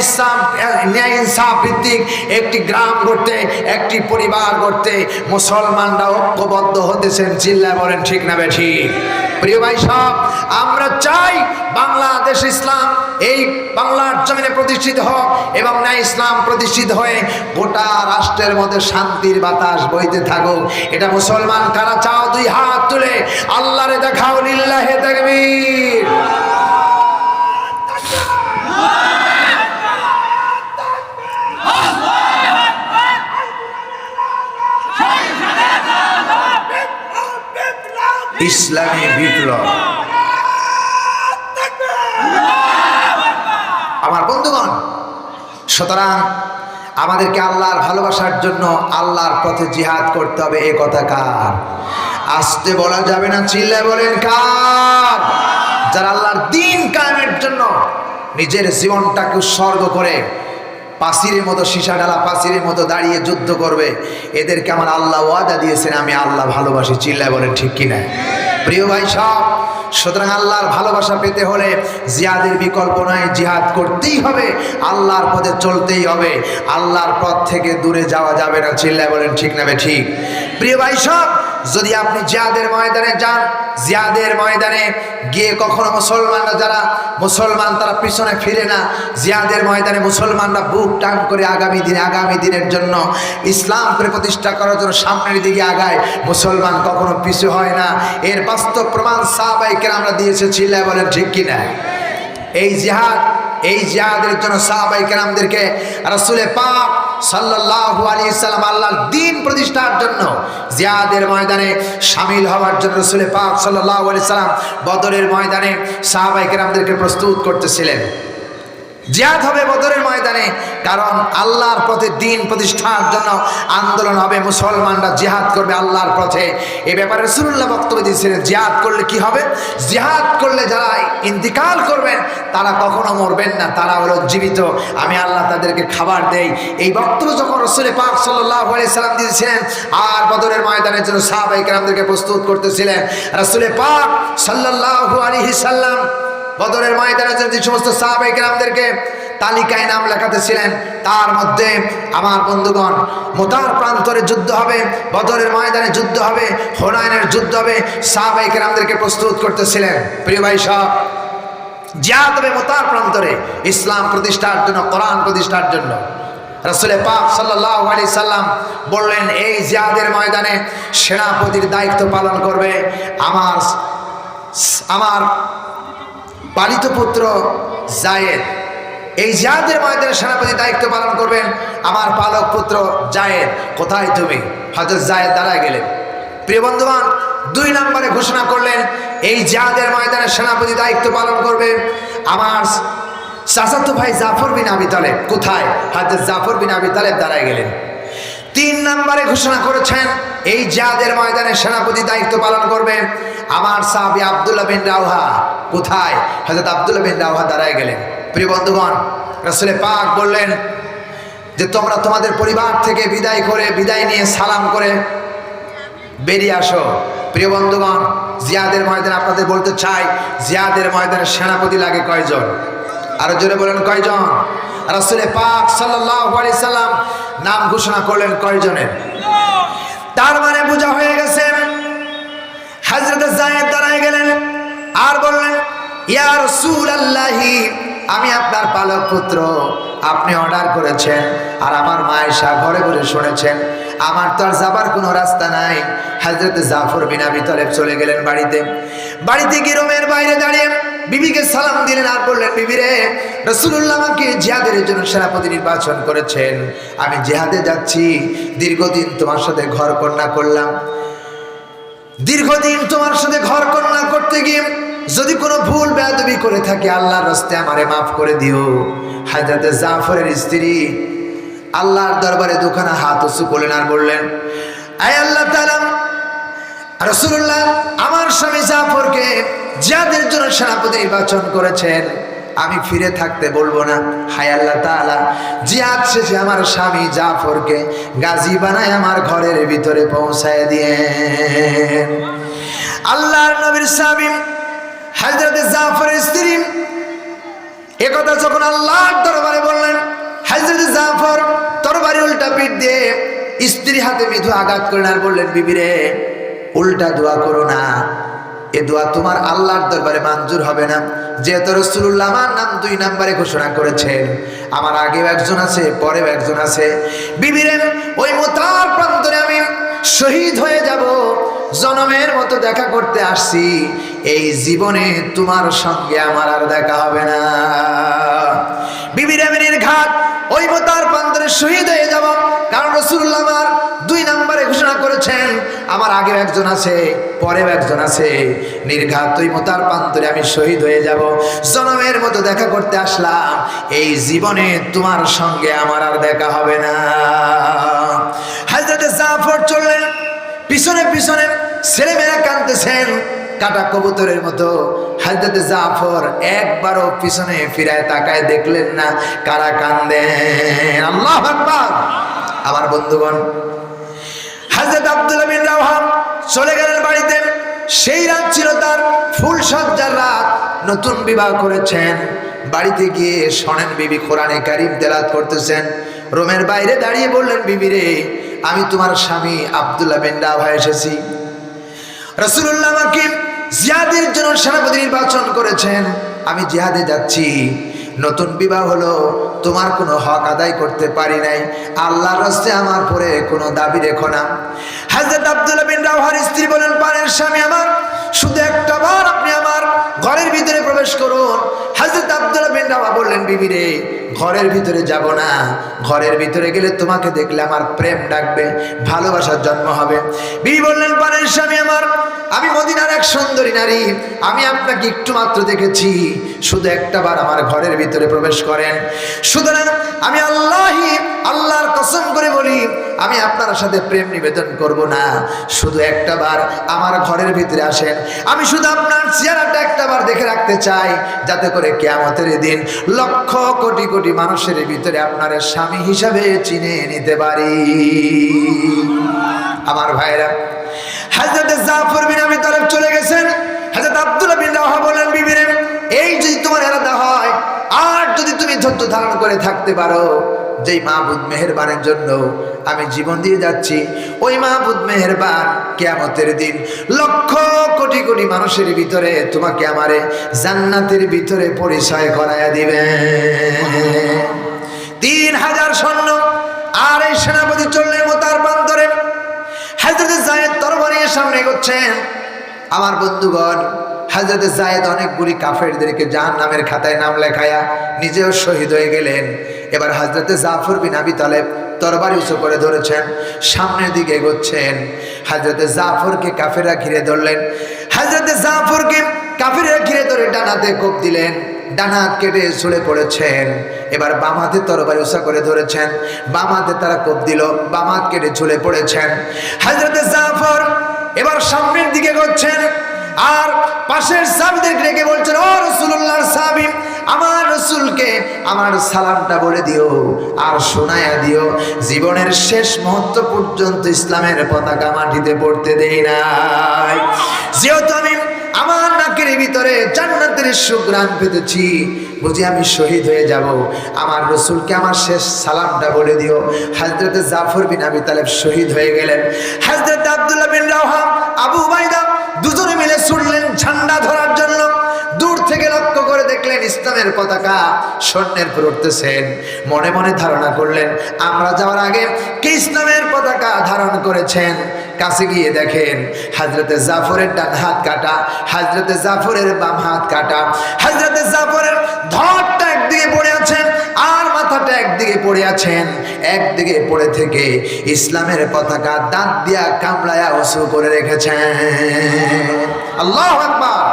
ইনসাফ ভিত্তিক একটি গ্রাম গড়তে, একটি পরিবার গড়তে মুসলমানরা ঐক্যবদ্ধ হতেছেন। চিল্লায় বলেন ঠিক না বেঠি? প্রিয় ভাই সব, আমরা চাই বাংলাদেশ ইসলাম এই বাংলার জমিনে প্রতিষ্ঠিত হোক এবং ন্যায় ইসলাম প্রতিষ্ঠিত হয়ে গোটা রাষ্ট্রের মধ্যে শান্তির বাতাস বইতে থাকুক। এটা মুসলমান কারা চাও? দুই হাত তুলে আল্লাহরে দেখাও। লিল্লাহে তাকবীর। ইসলামী বিপ্লব। আমার বন্ধুগণ, সুতরাং আমাদেরকে আল্লাহর ভালোবাসার জন্য আল্লাহর পথে জিহাদ করতে হবে। এ কথা কার? আসতে বলা যাবে না, চিল্লায় বলেন কার? যারা আল্লাহর দ্বীন কায়েমের জন্য নিজের জীবনটাকে উৎসর্গ করে পাসিরের মতো, সীসা ঢালা পাসিরের মতো দাঁড়িয়ে যুদ্ধ করবে, এদেরকে আমার আল্লাহ ওয়াদা দিয়েছেন, আমি আল্লাহ ভালোবাসি। চিল্লায় বলেন ঠিক কিনা? প্রিয় ভাই সব, সুতরাং আল্লাহর ভালোবাসা পেতে হলে জিহাদের বিকল্প নয়, জিহাদ করতেই হবে, আল্লাহর পথে চলতেই হবে, আল্লাহর পথ থেকে দূরে যাওয়া যাবে না। চিল্লায় বলেন ঠিক না ঠিক? প্রিয় ভাই সব, যদি আপনি জিহাদের ময়দানে যান, জিহাদের ময়দানে গিয়ে কখনো মুসলমানরা যারা মুসলমান তারা পিছনে ফিরে না, জিহাদের ময়দানে মুসলমানরা বুক টান করে আগামী দিনের জন্য ইসলামকে প্রতিষ্ঠা করার জন্য সামনের দিকে আগায়, মুসলমান কখনো পিছু হয় না। এর বাস্তব প্রমাণ সাহাবায়ে কেরামরা দিয়েছে। চিল্লায় বলেন ঠিক কিনা? এই জিহাদের জন্য সাহাবায়ে কেরামদেরকে রাসূল পাক সাল্লাল্লাহু আলাইহি সাল্লাম আল্লাহর দ্বীন প্রতিষ্ঠার জন্য জিহাদের ময়দানে শামিল হওয়ার জন্য রাসূল পাক সাল্লাল্লাহু আলাইহি সাল্লাম বদরের ময়দানে সাহাবায়ে কেরামদেরকে প্রস্তুত করতেছিলেন। জিহাদ হবে বদরের ময়দানে, কারণ আল্লাহর পথে দ্বীন প্রতিষ্ঠার জন্য আন্দোলন হবে, মুসলমানরা জিহাদ করবে আল্লাহর পথে। এ ব্যাপারে রাসূলুল্লাহ বক্তব্য দিয়েছিলেন, জিহাদ করলে কি হবে? জিহাদ করলে যারা ইন্তিকাল করবেন তারা কখনো মরবেন না, তারা হলো জীবিত, আমি আল্লাহ তাদেরকে খাবার দেই। এই বক্তব্য যখন রাসূল পাক সাল্লাল্লাহু আলাইহি সাল্লাম দিয়েছিলেন আর বদরের ময়দানের জন্য সাহাবায়ে কেরামদেরকে প্রস্তুত করতেছিলেন, রাসূল পাক সাল্লাল্লাহু আলাইহি সাল্লাম বদরের ময়দানে যে সমস্ত সাহাবায়ে কেরামদেরকে তালিকায় নাম লেখাতেছিলেন, তার মধ্যে আমার বন্ধুগণ মুতার প্রান্তরে যুদ্ধ হবে, বদরের ময়দানে যুদ্ধ হবে, হুনাইনের যুদ্ধ হবে, সাহাবায়ে কেরামদেরকে প্রস্তুত করতেছিলেন। প্রিয় ভাই সব, জিহাদ হবে মুতার প্রান্তরে ইসলাম প্রতিষ্ঠার জন্য, কোরআন প্রতিষ্ঠার জন্য। রাসূল পাক সাল্লাল্লাহু আলাইহি সাল্লাম বললেন, এই জিহাদের ময়দানে সেনাপতির দায়িত্ব পালন করবে আমার পালিত পুত্র যায়েদ। এই জিহাদের ময়দানে সেনাপতি দায়িত্ব পালন করবেন আমার পালক পুত্র যায়েদ। কোথায় তুমি? হযরত যায়েদ দাঁড়ায় গেলেন। প্রিয় বন্ধুগণ, 2 নম্বরে ঘোষণা করলেন এই জিহাদের ময়দানে সেনাপতি দায়িত্ব পালন করবে আমার চাচাতো ভাই জাফর বিন আবি তালেব। কোথায়? হযরত জাফর বিন আবি তালেব দাঁড়ায় গেলেন। 3 নম্বরে ঘোষণা করেছেন এই জিহাদের ময়দানে সেনাপতি দায়িত্ব পালন করবে আমার সাহাবী আব্দুল্লাহ বিন রাওহা। কোথায়? হযরত আব্দুল্লাহ বিন রাওহা দাঁড়ায় গেলেন। প্রিয় বন্ধুগণ, রাসূল পাক বললেন যে তোমরা তোমাদের পরিবার থেকে বিদায় নিয়ে সালাম করে বেরিয়ে আসো। প্রিয় বন্ধুগণ, জিহাদের ময়দানে আপনাদের বলতে চাই, জিহাদের ময়দানে সেনাপতি লাগে কয়জন? আরো জোরে বলেন কয়জন? রাসূল পাক সাল্লাল্লাহু আলাইহি সাল্লাম নাম ঘোষণা করলেন কয়জনের? তার মানে বোঝা হয়ে গেছে হযরত যায়েদ দাঁড়ায় গেলেন আর বললেন, ইয়া রাসূলুল্লাহি, আমি আপনার পালক পুত্র, আপনি অর্ডার করেছেন আর আমার মায়েশা ঘরে বসে শুনেছেন, আমার তো আর যাবার কোনো রাস্তা নাই। হযরত জাফর বিন আবি তালেব চলে গেলেন বাড়িতে গিয়ে রুমের বাইরে দাঁড়িয়ে বিবিকে সালাম দিলেন আর বললেন, বিবি রে, রাসূলুল্লাহ আমাকে জিহাদের জন্য সেনাপতি নির্বাচন করেছেন, আমি জিহাদে যাচ্ছি। দীর্ঘদিন তোমার সাথে ঘর কন্যা করলাম, দীর্ঘদিন তোমার সাথে ঘর কন্যা করতে গিয়ে যদি কোনো ভুল বেয়াদবি করে থাকি আল্লাহর রাস্তায় আমারে মাফ করে দিও। হযরত জাফরের স্ত্রী আল্লাহর দরবারে দুখানা হাত উঁচু করলেন আর বললেন, আয় আল্লাহ তাআলা, রাসূলুল্লাহ আমার স্বামী জাফরকে জিহাদের জন্য সেনাপতি নির্বাচন করেছেন, আমি ফিরে থাকতে বলবো না। হায় আল্লাহ তাআলা, জিহাদ শেষে আমার স্বামী জাফরকে গাজী বানায় আমার ঘরের ভিতরে পৌঁছায় দিয়ে। আল্লাহর নবীর সাহাবী হযরত জাফরের স্ত্রী একথা যখন আল্লাহর দরবারে বললেন, হযরত জাফর তরবারি উল্টা পিঠ দিয়ে স্ত্রী হাতে মৃদু আঘাত করলেন আর বললেন, বিবি রে, উল্টা দোয়া করো না, এ দোয়া তোমার আল্লাহর দরবারে মঞ্জুর হবে না। যেহেতু রাসূলুল্লাহ আমার নাম 2 নম্বরে ঘোষণা করেছেন, আমার আগেও একজন আছে, পরেও একজন আছে, বিবি রে, ওই মুতার প্রান্তরে আমি শহীদ হয়ে যাব, জনমের মতো দেখা করতে আসছি, এই জীবনে তোমার সঙ্গে আমার আর দেখা হবে না। বিবি রে, আমি নির্ঘাত ওই মুতার প্রান্তরে শহীদ হয়ে যাব, কারণ রাসূলুল্লাহ আমার 2 নম্বরে ঘোষণা করেছেন, আমার আগেও একজন আছে, পরেও একজন আছে, নির্ঘাত ওই মুতার প্রান্তরে আমি শহীদ হয়ে যাব, জনমের মতো দেখা করতে আসলাম, এই জীবনে তোমার সঙ্গে আমার আর দেখা হবে না। হযরত জাফর চললেন, পিছনে পিছনে ছেলেমেয়েরা কাঁদতেছেন কাটা কবুতরের মতো। হযরত জাফর একবারও পিছনে ফিরায় তাকায় দেখলেন না কারা কান্দেন। আল্লাহু আকবার। আমার বন্ধুগণ, হযরত আব্দুল্লাহ বিন রাওহা চলে গেলেন বাড়িতে। সেই রাত ছিল তার ফুল সজ্জার রাত, নতুন বিবাহ করেছেন। বাড়িতে গিয়ে শোনেন বিবি কোরআনে কারীম তেলাওয়াত করতেছেন। রুমের বাইরে দাঁড়িয়ে বললেন, বিবি রে, আমি তোমার স্বামী আব্দুল্লাহ বিন রাওহা এসেছি। রাসূলুল্লাহ আমাকে জিহাদের জন্য সেনাপতি নির্বাচন করেছেন, আমি জিহাদে যাচ্ছি। নতুন বিবাহ হলো, তোমার কোনো হক আদায় করতে পারি নাই, আল্লাহর রাস্তায় আমার পরে কোনো দাবি রেখো না। হযরত আব্দুল্লাহ বিন রাওহার স্ত্রী বলেন, পারেন স্বামী আমার, শুধু একটা বার আপনি আমার ঘরের ভিতরে প্রবেশ করুন। হযরত আব্দুল্লাহ বিন রাওহা বললেন, বিবি রে, ঘরের ভিতরে যাব না, ঘরের ভিতরে গেলে তোমাকে দেখলে আমার প্রেম ডাকবে, ভালোবাসার জন্ম হবে। বিবি বললেন, পারেন স্বামী আমার, আমি মদিনার এক সুন্দরী নারী, আমি আপনাকে একটু মাত্র দেখেছি, শুধু একটা বার আমার ঘরের ভিতরে প্রবেশ করেন। সুতরাং আমি আল্লাহর কসম করে বলি, আমি আপনার সাথে প্রেম নিবেদন করব না, শুধু একটা বার আমার ঘরের ভিতরে আসেন, আমি শুধু আপনার চেহারাটা একটা বার দেখে রাখতে চাই, যাতে করে কিয়ামতের দিন লক্ষ কোটি কোটি মানুষের ভিতরে আপনার স্বামী হিসাবে চিনে নিতে পারি। আমার ভাইরা, হযরত জাফর বিন আবি তালেব চলে গেছেন। হযরত আব্দুল্লাহ বিন রাওয়াহা বললেন, বিবি রে, এই যদি তোমার ইরাদা হয়, আর যদি তুমি ধৈর্য ধারণ করে থাকতে পারো, যেই মাহবুব মেহেরবানের জন্য আমি জীবন দিয়ে যাচ্ছি, ওই মাহবুব মেহেরবান কিয়ামতের দিন লক্ষ কোটি কোটি মানুষের ভিতরে তোমাকে আমারে জান্নাতের ভিতরে পরিচয় করায়া দিবে। 3000 সৈন্য আর এই সেনাপতি চললেন মোতার প্রান্তরে। হযরত যায়েদ তরবারির সামনে এগোচ্ছেন। আমার বন্ধুগণ, হযরত যায়েদ অনেকগুলি কাফেরদেরকে জাহান্নামের খাতায় নাম লেখায়া নিজেও শহীদ হয়ে গেলেন। এবার হযরত জাফর বিন আবি তালেব তরবারি উঁচু করে ধরেছেন, সামনের দিকে এগোচ্ছেন। হযরত জাফরকে কাফেররা ঘিরে ধরলেন। হযরত জাফরকে কাফেররা ঘিরে ধরে ডানাতে কোপ দিলেন, ডান হাত কেটে ছুঁড়ে পড়েছেন। এবার বাম হাতে তরবারি উঁচা করে ধরেছেন, বাম হাতে তারা কোপ দিল, বাম হাত কেটে ছুঁড়ে পড়েছেন। হযরত জাফর এবার সামনের দিকে এগোচ্ছেন, আর পাশের সাহাবীদের ডেকে বলছেন, ও রাসূলুল্লাহর সাহাবী, আমার রাসূলকে আমার সালামটা বলে দিও আর শোনায়া দিও, জীবনের শেষ মুহূর্ত পর্যন্ত ইসলামের পতাকা মাটিতে পড়তে দেই নাই। যেহেতু আমি আমার নাকের ভিতরে জান্নাতের সুঘ্রাণ পেতেছি, বুঝি আমি শহীদ হয়ে যাব, আমার রাসূলকে আমার শেষ সালামটা বলে দিও। হযরত জাফর বিন আবি তালেব শহীদ হয়ে গেলেন। হযরত আব্দুল্লাহ বিন রাওয়াহা, আবু উবাইদা দুজনে মিলে ছুটলেন ঝান্ডা ধরার জন্য। দূর থেকে লক্ষ্য করে দেখলেন ইসলামের পতাকা স্বর্ণের উপর উঠতেছেন। মনে মনে ধারণা করলেন, আমরা যাওয়ার আগে কে ইসলামের পতাকা ধারণ করেছেন। কাছে গিয়ে দেখেন হযরতে জাফরের ডান হাত কাটা, হযরতে জাফরের বাম হাত কাটা। হযরতে জাফরের ধড়টা একদিকে পড়ে আছেন আর মাথাটা একদিকে পড়ে আছেন। একদিকে পড়ে থেকে ইসলামের পতাকা দাঁত দিয়া কামড়ায়া উঁচু করে রেখেছেন। আল্লাহু আকবার।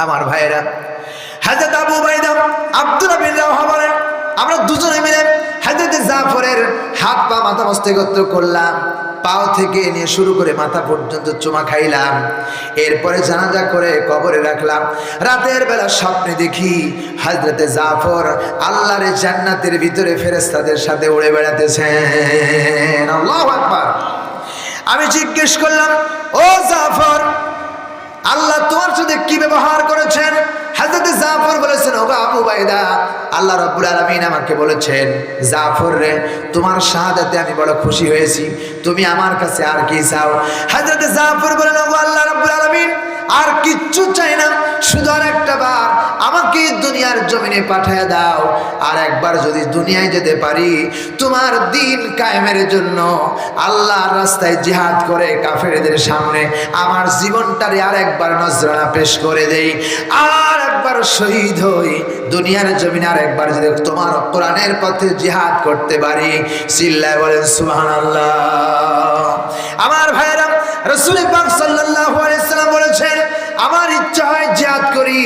আমার ভাইয়েরা, হযরত আবু উবাইদা আব্দুল্লাহ বিন রাওয়াহা বলেন, আমরা দুজনে মিলে হযরত জাফরের হাত পা মাথা মস্তকত্র করলাম, পাও থেকে নিয়ে শুরু করে মাথা পর্যন্ত চুমা খাইলাম। এরপরে জানাজা করে কবরে রাখলাম। রাতের বেলা স্বপ্নে দেখি হযরত জাফর আল্লাহর জান্নাতের ভিতরে ফেরেশতাদের সাথে উড়ে বেড়াতেছেন। আল্লাহু আকবার। আমি জিজ্ঞেস করলাম, ও জাফর, আল্লাহ তোমার সাথে কি ব্যবহার করেছেন? হযরত জাফর বলেছেন, ও আবু উবাইদা, আল্লাহ রাব্বুল আলামিন আমাকে বলেছেন, জাফর রে, তোমার শাহাদাতে আমি বড় খুশি হয়েছি, তুমি আমার কাছে আর কি চাও? হযরত জাফর বলেন, ও আল্লাহ রাব্বুল আলামিন, আর কিচ্ছু চাই না, শুধু আর একটা বার আমাকে দুনিয়ার জমিনে পাঠিয়ে দাও। আর একবার যদি দুনিয়ায় যেতে পারি, তোমার দিন কায়েমের জন্য আল্লাহর রাস্তায় জিহাদ করে কাফেরদের সামনে আমার জীবনটারে আর একবার নজরানা পেশ করে দেই, আর একবার শহীদ হই দুনিয়ার জমিনে, আর একবার যদি তোমার কোরআনের পথে জিহাদ করতে পারি। চিল্লায় বলেন সুবহানাল্লাহ। আমার ভাইরা, রাসূল পাক সাল্লাল্লাহু আলাইহি সাল্লাম বলেছেন, আমার ইচ্ছা হয় জিহাদ করি,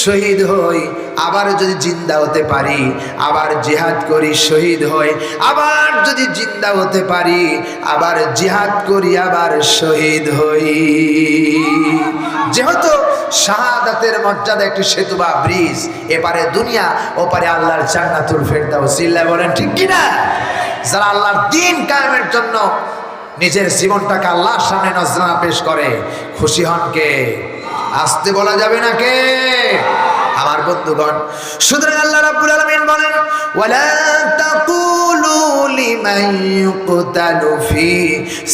শহীদ হই, আবার যদি জিন্দা হতে পারি আবার জিহাদ করি, শহীদ হই, আবার যদি জিন্দা হতে পারি আবার জিহাদ করি, আবার শহীদ হই। যেহেতু শাহাদাতের মর্যাদা একটি সেতু বা ব্রিজ, এপারে দুনিয়া ওপারে আল্লাহর জান্নাতুল ফেরদাউস। চিল্লায় বলেন ঠিক কিনা? যারা আল্লাহর দ্বীন কায়েমের জন্য নিজের জীবনটাকে আল্লাহর সামনে নজরানা পেশ করে, খুশি হন কে? আসতে বলা যাবে না কে? আমার বন্ধুগণ, সুতরাং আল্লাহ রাব্বুল আলামিন বলেন, ওয়ালা তাকুলু লিমান ইউকতালু ফি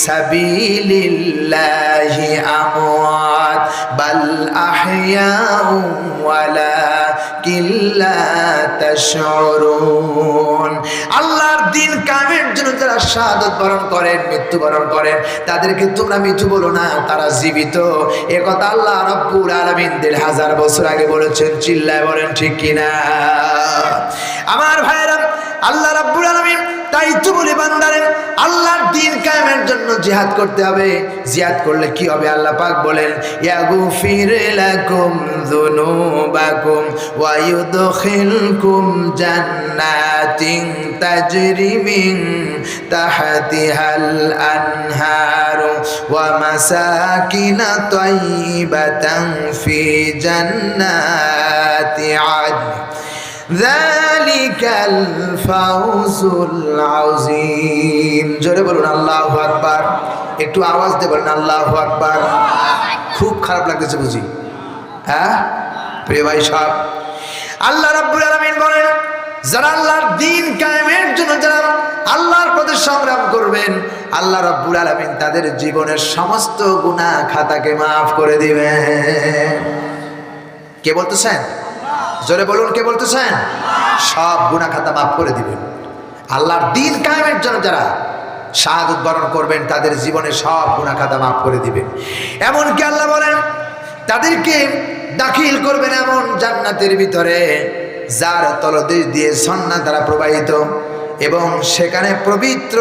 সাবিলিল্লাহি আমওয়াত বাল আহইয়াউ ওয়ালাকিন লা তাশউরুন। আল্লাহর দ্বীন কায়েমের জন্য যারা শাহাদাত বরণ করেন, মৃত্যুবরণ করেন, তাদেরকে তোমরা মৃত্যু বলো না, তারা জীবিত। এ কথা আল্লাহ রাব্বুল আলামিন ১,৫০০ বছর আগে বলেছেন। চিল্লায় বলেন ঠিক কিনা? আমার ভাইরা, আল্লাহ রাব্বুল আলামিন তাই তো বলি বান্দারে আল্লাহর দ্বীন কায়েমের জন্য জিহাদ করতে হবে। জিহাদ করলে কি হবে? আল্লাহ পাক বলেন, ইয়াগফির লাকুম যুনুবাকুম ওয়া ইউদখিলকুম জান্নাতিন তাজরি মিন তাহতিহাল আনহার ওয়া মাসাকিন তাইয়িবাতান ফি জান্নাতি আদন যালিকাল ফাউজুল আযীম। জোরে বলুন আল্লাহু আকবার। একটু আওয়াজ দিয়ে বলুন আল্লাহু আকবার। খুব খারাপ লাগতেছে বুঝি? হ্যাঁ প্রিয় ভাই সাহেব, আল্লাহ রাব্বুল আলামিন বলেন, যারা আল্লাহর দ্বীন কায়েমের জন্য যারা আল্লাহর পথে সংগ্রাম করবেন, আল্লাহ রাব্বুল আলামিন তাদের জীবনের সমস্ত গুনাহ খাতাকে মাফ করে দিবেন। কে বলতেছেন? জোরে বলুন, কে বলতেছেন? সব গুনাহ খাতা মাফ করে দিবেন। আল্লাহর দ্বীন কায়েমের জন্য যারা শাহাদাত বরণ করবেন তাদের জীবনে সব গুনাহ খাতা মাফ করে দিবেন। এমনকি আল্লাহ বলেন তাদেরকে দাখিল করবেন এমন জান্নাতের ভিতরে যার তলদেশ দিয়ে ঝর্ণা দ্বারা প্রবাহিত, এবং সেখানে পবিত্র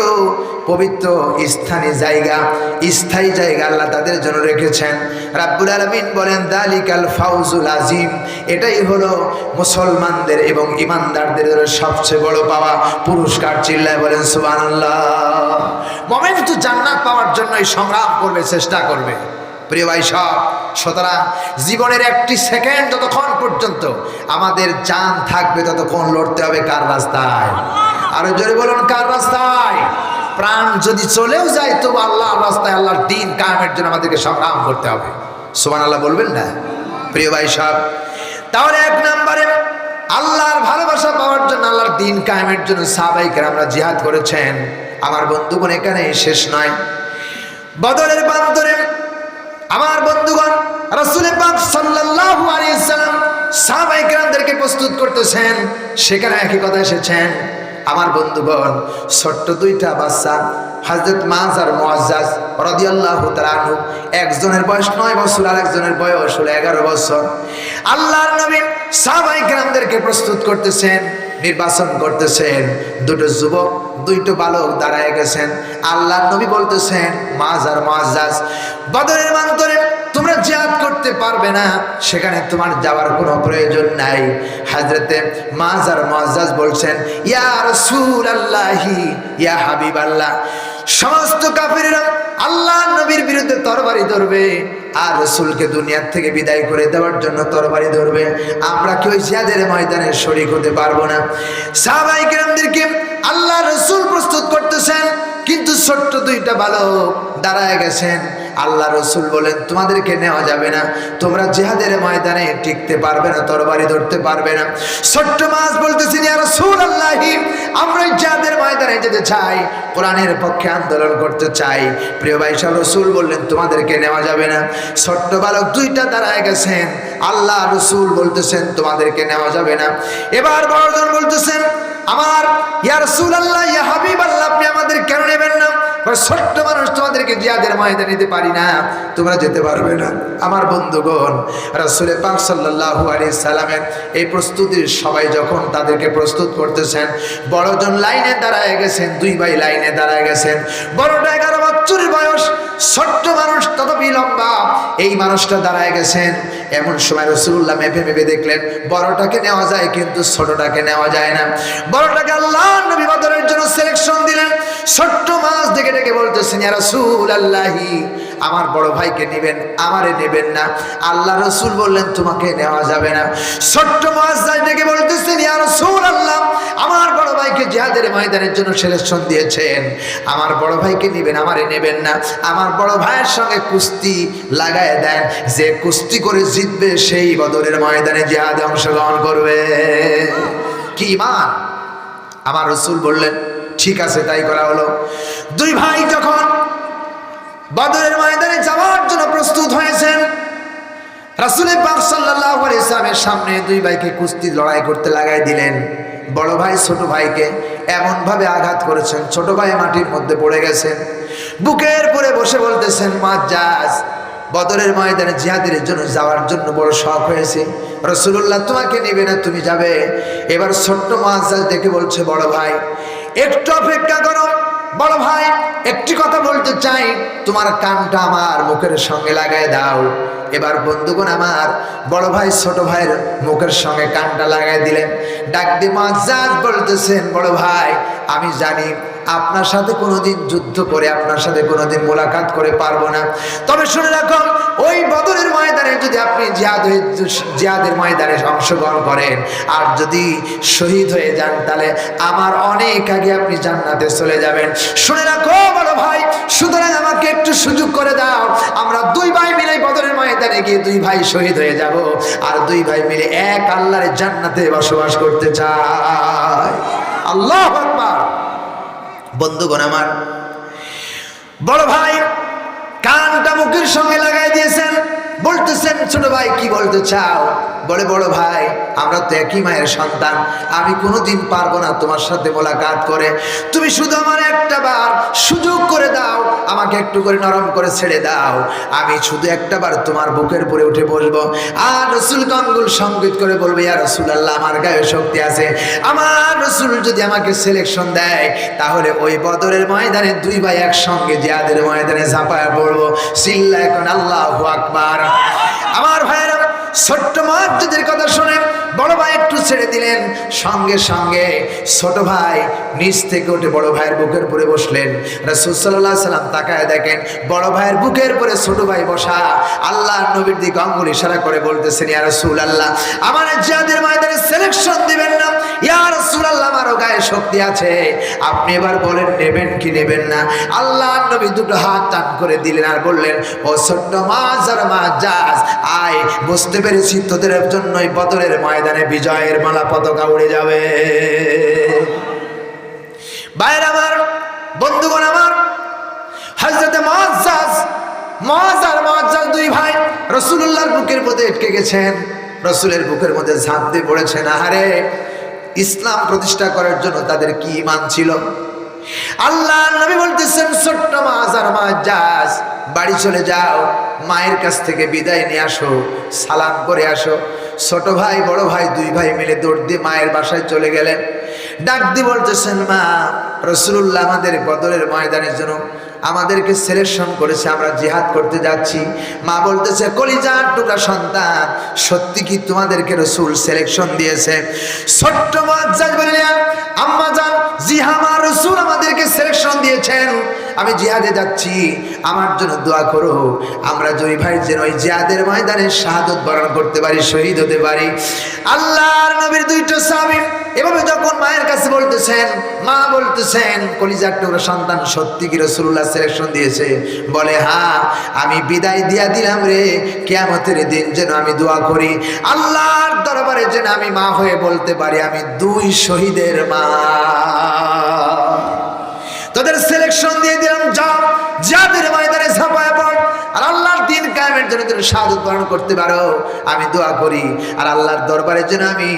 পবিত্র স্থানীয় জায়গা, স্থায়ী জায়গা আল্লাহ তাদের জন্য রেখেছেন। রাব্বুল আলামিন বলেন, দালিকাল ফাউজুল আযীম। এটাই হলো মুসলমানদের এবং ইমানদারদের সবচেয়ে বড় পাওয়া, পুরস্কার। চিল্লায় বলেন সুবহানাল্লাহ। মুমিন তো জান্নাত পাওয়ার জন্যই সংগ্রাম করবে, চেষ্টা করবে। প্রিয় ভাই সব, সুতরাং জীবনের একটি সেকেন্ড যতক্ষণ পর্যন্ত আমাদের জান থাকবে ততক্ষণ লড়তে হবে কার রাস্তায়? আরো জোরে বলুন, কার রাস্তায়? প্রাণ যদি চলেও যায় তো আল্লাহর রাস্তায়, আল্লাহর দ্বীন কায়েমের জন্য আমাদেরকে সংগ্রাম করতে হবে। সুবহানাল্লাহ বলবেন না? প্রিয় ভাই সব, তাহলে এক নম্বরে আল্লাহর ভালোবাসা পাওয়ার জন্য, আল্লাহর দ্বীন কায়েমের জন্য সাহাবায়ে কেরামরা জিহাদ করেছেন। আমার বন্ধুগণ, এখানে শেষ নয়। বদরের প্রান্তরে আমার বন্ধুগণ রাসূল পাক সাল্লাল্লাহু আলাইহি সাল্লাম সাহাবায়ে কেরামদেরকে প্রস্তুত করতেছেন। সেখানে একই কথা এসেছেন। আমার বন্ধুগণ, ছোট্ট দুইটা বাচ্চা হযরত মাআজ আর মুআজ্জাজ রাদিয়াল্লাহু তাআলা আনহু, একজনের বয়স 9 বছর আর একজনের বয়স হলো 11 বছর। আল্লাহর নবী সাহাবায়ে কেরামদেরকে প্রস্তুত করতেছেন, নির্বাচন করতেছেন। দুটো যুবক, দুইটো বালক দাঁড়ায় গেছেন। আল্লাহর নবী বলতেছেন, মাআজ আর মুআজ্জাজ, বদরের প্রান্তরে তোমরা জিহাদ করতে পারবে না, সেখানে তোমার যাওয়ার কোনো প্রয়োজন নাই। হযরতে মাআজ আর মুআজ্জাজ বলছেন, ইয়া রাসূলুল্লাহি, ইয়া হাবিবাল্লাহ, সমস্ত কাফিররা আল্লাহর নবীর বিরুদ্ধে তরবারি ধরবে আর রাসূলকে দুনিয়া থেকে বিদায় করে দেওয়ার জন্য তরবারি ধরবে। আমরা কি ওই জিহাদের ময়দানে শরীক হতে পারবো না? সাহাবায়ে কেরামদেরকে আল্লাহ রাসূল প্রস্তুত করতেছেন, কিন্তু ছোট্ট দুইটা বালক দাঁড়ায় গেছেন। আল্লাহ রাসূল বলেন, তোমাদেরকে নেওয়া যাবে না, তোমরা জিহাদের ময়দানে টিকতে পারবে না, তরবারি ধরতে পারবে না। ছোট্ট মাস বলতেছেন, ইয়া রাসূলুল্লাহি, আমরা জিহাদের ময়দানে যেতে চাই, কোরআনের পক্ষে আন্দোলন করতে চাই। প্রিয় ভাই সাহেব, রাসূল বললেন, তোমাদেরকে নেওয়া যাবে না। ছোট্ট বালক দুইটা দাঁড়ায় গেছেন। আল্লাহ রাসূল বলতেছেন, তোমাদেরকে নেওয়া যাবে না। এবার বড়জন বলতেছেন, আমার ইয়া রাসূলুল্লাহ, ইয়া হাবিবাল্লাহ, আপনি আমাদের কেন নেবেন না? ছোট্ট মানুষ, তোমাদেরকে জিহাদের ময়দানে নিতে পারি না, তোমরা যেতে পারবে না। আমার বন্ধুগণ, রাসূল পাক সাল্লাল্লাহু আলাইহি সাল্লামের এই প্রস্তুতির সবাই যখন তাদেরকে প্রস্তুত করতেছেন, বড়জন লাইনে দাঁড়ায় গেছেন, দুই ভাই লাইনে দাঁড়ায় গেছেন। বড়টা 11 বছরের বয়স, ছোট্ট মানুষ তথাপি লম্বা, এই মানুষটা দাঁড়ায় গেছেন। এমন সময় রাসূলুল্লাহ মেপে মেপে দেখলেন বড়টাকে নেওয়া যায় কিন্তু ছোটটাকে নেওয়া যায় না। বড়টাকে আল্লাহর নবী বদরের জন্য সিলেকশন দিলেন। ছোট্ট মাছ ডেকে ডেকে বলতেছেন, ইয়া রাসূলুল্লাহি, আমার বড় ভাইকে নেবেন, আমারে নেবেন না। আল্লাহ রাসূল বললেন, তোমাকে নেওয়া যাবে না। ছোট্ট মাছ ডেকে বলতেছেন, ইয়া রাসূলুল্লাহ, আমার বড় ভাইকে জিহাদের ময়দানের জন্য সিলেকশন দিয়েছেন, আমার বড় ভাইকে নেবেন, আমারে নেবেন না। আমার বড় ভাইয়ের সঙ্গে কুস্তি লাগায় দেন, যে কুস্তি করে জিতবে সেই বদরের ময়দানে জিহাদে অংশগ্রহণ করবে। কি ঈমান! আমার রাসূল বললেন, ঠিক আছে, তাই করা হলো। দুই ভাই যখন বদরের ময়দানে যাওয়ার জন্য প্রস্তুত হয়েছেন, রাসূল পাক সাল্লাল্লাহু আলাইহি সাল্লামের সামনে দুই ভাইকে কুস্তি লড়াই করতে লাগাই দিলেন। বড় ভাই ছোট ভাইকে এমন ভাবে আঘাত করেছেন, ছোট ভাই মাটির মধ্যে পড়ে গেছেন। বুকের পরে বসে বলতেছেন, মুআজ্জাজ, বদরের ময়দানে জিহাদের জন্য যাওয়ার জন্য বড় শখ হয়েছে। রাসূলুল্লাহ তোমাকে নেবে না, তুমি যাবে। এবার ছোট্ট মুআজ্জাজ দেখে বলছে, বড় ভাই একটু অপেক্ষা করো, বড় ভাই একটি কথা বলতে চাই, তোমার কানটা আমার মুখের সঙ্গে লাগায় দাও। এবার বন্ধুগণ আমার বড় ভাই ছোট ভাইয়ের মুখের সঙ্গে কানটা লাগায় দিলেন। ডাক দিয়ে মুআজ্জাজ বলতেছেন, বড় ভাই আমি জানি আপনার সাথে কোনোদিন যুদ্ধ করে, আপনার সাথে কোনোদিন মোলাকাত করে পারবো না, তবে শুনে রাখুন ওই বদরের ময়দানে যদি আপনি জিহাদের ময়দানে অংশগ্রহণ করেন আর যদি শহীদ হয়ে যান, তাহলে আমার অনেক আগে আপনি জান্নাতে চলে যাবেন। শুনে রাখো বড় ভাই, সুতরাং আমাকে একটু সুযোগ করে দাও, আমরা দুই ভাই মিলে বদরের ময়দানে গিয়ে দুই ভাই শহীদ হয়ে যাব, আর দুই ভাই মিলে এক আল্লাহর জান্নাতে বসবাস করতে চাই। আল্লাহু আকবার। বন্ধুগণ আমার বড় ভাই কানটা মুখের সঙ্গে লাগাই দিয়েছেন, বলতেছেন ছোট ভাই কি বলতে চাও? বলে, বড় ভাই আমরা তো একই মায়ের সন্তান, আমি কোনোদিন পারবো না তোমার সাথে মোলাকাত করে, তুমি শুধু আমার একটা বার সুযোগ করে দাও, আমাকে একটু করে নরম করে ছেড়ে দাও, আমি শুধু একটা বার তোমার বুকের উপরে উঠে বসবো আর রাসূল আঙ্গুল সংগীত করে বলবে, ইয়া রাসূলুল্লাহ আমার গায়ে শক্তি আছে, আমার রাসূল যদি আমাকে সিলেকশন দেয় তাহলে ওই বদরের ময়দানে দুই ভাই একসঙ্গে জিহাদের ময়দানে ঝাঁপায় পড়বো। চিল্লায় এখন আল্লাহু আকবার। আমার ভাইয়েরা ছোট্ট মুআজ্জাজের কথা শুনে বড় ভাই একটু ছেড়ে দিলেন, সঙ্গে সঙ্গে ছোট ভাই নিচ থেকে উঠে বড় ভাইয়ের বুকের উপরে বসলেন। রাসূল সাল্লাল্লাহু আলাইহি সাল্লাম তাকায় দেখেন বড় ভাইয়ের বুকের উপরে ছোট ভাই বসা। আল্লাহর নবীর দিকে আঙ্গুল ইশারা করে বলতেছেন, ইয়া রাসূলুল্লাহ আমার জিহাদের ময়দানে সিলেকশন দিবেন না? ইয়া রাসূলুল্লাহ আমারও গায়ে শক্তি আছে, আপনি এবার বলেন নেবেন কি নেবেন না? আল্লাহর নবী দুটো হাত টান করে দিলেন আর বললেন, ও ছোট্ট মুআজ্জাজ আয়, বুঝতে পেরেছি তোদের জন্যই বদরের ময়দানে বিজয়ের মালা পতাকা উড়ে যাবে। ভাইয়ের আমার, বন্ধুগণ আমার, হযরতে মুআজ্জাজ দুই ভাই রাসূলুল্লাহর বুকের মধ্যে আটকে গেছেন, রাসূলের বুকের মধ্যে ঝাঁপ দিয়ে পড়েছেন। আহারে ইসলাম প্রতিষ্ঠা করার জন্য তাদের কি ঈমান ছিল। আল্লাহর নবী বলতেছেন, ছোট্ট মুআজ্জাজ বাড়ি চলে যাও, মায়ের কাছ থেকে বিদায় নিয়ে আসো, সালাম করে আসো। ছোট ভাই বড় ভাই দুই ভাই মিলে দৌড় দিয়ে মায়ের বাসায় চলে গেলেন। ডাক দিয়ে বলতেছেন, মা রাসূলুল্লাহ আমাদের বদরের ময়দানের জন্য আমাদেরকে সিলেকশন করেছে, আমরা জিহাদ করতে যাচ্ছি। মা বলতেছে, কলিজার টুকরা সন্তান সত্যি কি তোমাদেরকে রাসূল সিলেকশন দিয়েছে? ছোট্ট মুআজ্জাজ বললেন, আম্মা জান জি হ্যাঁ মা, রাসূল আমাদেরকে সিলেকশন দিয়েছেন, আমি জিহাদে যাচ্ছি, আমার জন্য দোয়া করো, আমরা দুই ভাই যেন ওই জিহাদের ময়দানে শাহাদত বরণ করতে পারি, শহীদ হতে পারি। আল্লাহর নবীর দুইটা সাহাবী এভাবে যখন মায়ের কাছে বলতেছেন, মা বলতেছেন, কলিজার টুকরা সন্তান সত্যি কি রাসূলুল্লাহ সিলেকশন দিয়েছে? বলে, হ্যাঁ আমি বিদায় দিয়া দিলাম রে, কিয়ামতের দিন যেন আমি দোয়া করি আল্লাহর দরবারে যেন আমি মা হয়ে বলতে পারি আমি দুই শহীদের মা। তোদের সিলেকশন দিয়ে দিলাম, যাও জিহাদের ময়দানে ঝাঁপায় পড় আর আল্লাহর দ্বীন কায়েমের জন্য তুমি শাহাদাত বরণ করতে পারো, আমি দোয়া করি আর আল্লাহর দরবারে যেন আমি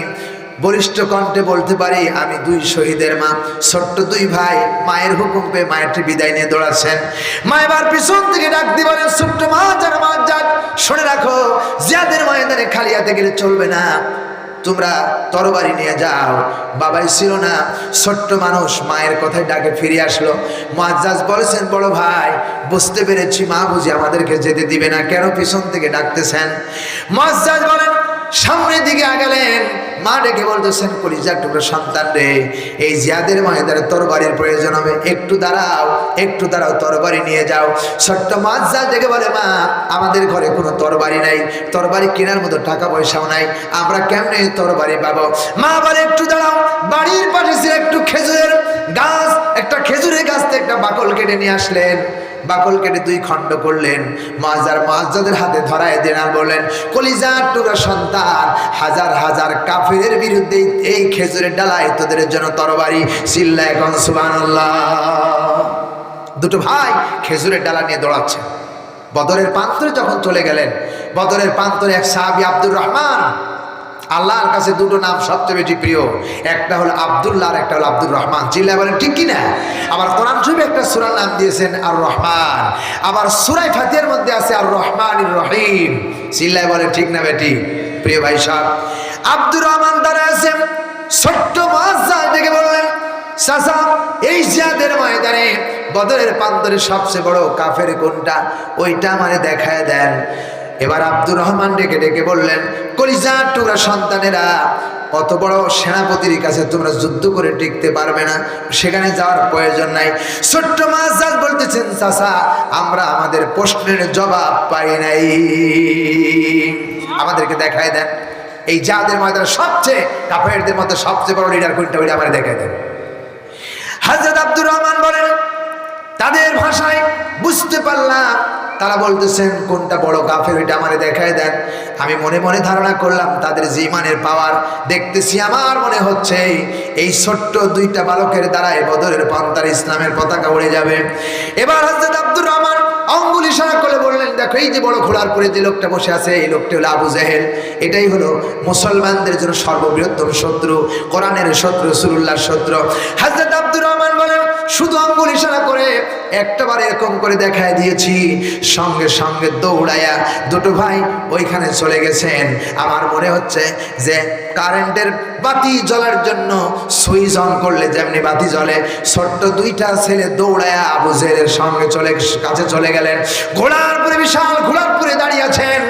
বলিষ্ঠ কণ্ঠে বলতে পারি আমি দুই শহীদের মা। ছোট্ট দুই ভাই মায়ের হুকুম পেয়ে মায়ের বিদায় নিয়ে দৌড়াচ্ছেন। মা এবার পিছন থেকে ডাক দিয়ে বলেন, ছোট্ট মুআজ্জাজ শুনে রাখো, জিহাদের ময়দানে খালি হাতে গেলে চলবে না, তোমরা তরবারি নিয়ে যাও। বাবাই ছিল না, ছোট্ট মানুষ মায়ের কথায় ডাকে ফিরে আসলো। মুআজ্জাজ বলেছেন, বড় ভাই বুঝতে পেরেছি মা বুঝি আমাদেরকে যেতে দিবে না, কেন পিছন থেকে ডাকতেছেন? মুআজ্জাজ বলেন, সামনের দিকে আগালেন, মা ডেকে বলতেছেন, কলিজার টুকরা সন্তান রে, এই জিহাদের ময়দানে তরবারির প্রয়োজন হবে, একটু দাঁড়াও একটু দাঁড়াও, তরবারি নিয়ে যাও। ছোট্ট মুআজ্জাজ ডেকে বলে, মা আমাদের ঘরে কোনো তরবারি নাই, তরবারি কেনার মতো টাকা পয়সাও নাই, আমরা কেমনে তরবারি পাবো? মা বলে, একটু দাঁড়াও, বাড়ির পাশে ছিল একটু খেজুরের গাছ, একটা খেজুরের গাছ থেকে একটা বাকল কেটে নিয়ে আসলেন, বাকল কেটে দুই খণ্ড করলেন, মুআজ্জাজের হাতে ধরায় দেন আর বললেন, কলিজার টুকরা সন্তান, হাজার হাজার কাফিরের বিরুদ্ধে এই খেজুরের ডালায় তোদের জন্য তরবারি। চিল্লায় এখন সুবহানাল্লাহ। দুটো ভাই খেজুরের ডালা নিয়ে দৌড়াচ্ছে। বদরের প্রান্তরে যখন চলে গেলেন, বদরের প্রান্তরে এক সাহাবী আব্দুর রহমান আল্লাহর কাছে দুটো নাম সবচেয়ে বেশি প্রিয়, একটা হলো আব্দুল্লাহ আর একটা হলো আব্দুর রহমান। চিল্লায় বলেন ঠিক কিনা? আবার কোরআন শরীফে একটা সূরার নাম দিয়েছেন আর রহমান, আবার সূরা ফাতিহার মধ্যে আছে আর রহমানির রহিম। চিল্লায় বলেন ঠিক না বেটি? প্রিয় ভাই সাহেব, আব্দুর রহমান দাঁড়ায় আছেন, ছোট্ট মুয়াজ্জাজ ডেকে বললেন, চাচা এই জিহাদের ময়দানে বদরের প্রান্তরে সবচেয়ে বড় কাফের কোনটা, ওইটা আমারে দেখায় দেন। এবার আব্দুর রহমান ডেকে ডেকে বললেন, কলিজার টুকরা সন্তানেরা, অত বড় সেনাপতির কাছে তোমরা যুদ্ধ করে টিকতে পারবে না, সেখানে যাওয়ার প্রয়োজন নাই। ছোট্ট মুয়াজ্জাজ বলতেছেন, চাচা আমরা আমাদের প্রশ্নের জবাব পাই নাই, আমাদেরকে দেখায় দেন এই জিহাদের ময়দানে সবচেয়ে কাফেরদের মধ্যে সবচেয়ে বড় লিডার কোনটা, ওইটা আমারে দেখায় দেন। হযরত আব্দুর রহমান বলেন, তাদের ভাষায় বুঝতে পারলাম তারা বলতেছেন কোনটা বড় কাফের ওইটা আমারে দেখায় দেন। আমি মনে মনে ধারণা করলাম তাদের যে ইমানের পাওয়ার দেখতেছি, আমার মনে হচ্ছে এই ছোট্ট দুইটা বালকের দ্বারাই বদরের প্রান্তরে ইসলামের পতাকা উড়ে যাবে। এবার হযরত আব্দুর রহমান আঙ্গুল ইশারা করে বললেন, দেখো এই যে বড় ঘোড়ার পরে যে লোকটা বসে আছে, এই লোকটা হলো আবু জেহেল। এটাই হলো মুসলমানদের জন্য সর্ববৃহত্তম শত্রু, কোরআনের শত্রু, রাসূলুল্লাহর শত্রু। হযরত আব্দুর রহমান বলেন, শুধু আঙ্গুল ইশারা করে একটাবার এরকম করে দেখায় দিয়েছি, সঙ্গে সঙ্গে দৌড়ায়া দুটো ভাই ওইখানে চলে গেছেন। আমার মনে হচ্ছে যে কারেন্টের বাতি জ্বলার জন্য সুইচ অন করলে যেমনি বাতি জ্বলে, ছোট্ট দুইটা ছেলে দৌড়ায়া আবু জেহেলের সঙ্গে কাছে চলে গেলেন। ঘোড়ার পরে, বিশাল ঘোড়ার পরে দাঁড়িয়ে আছেন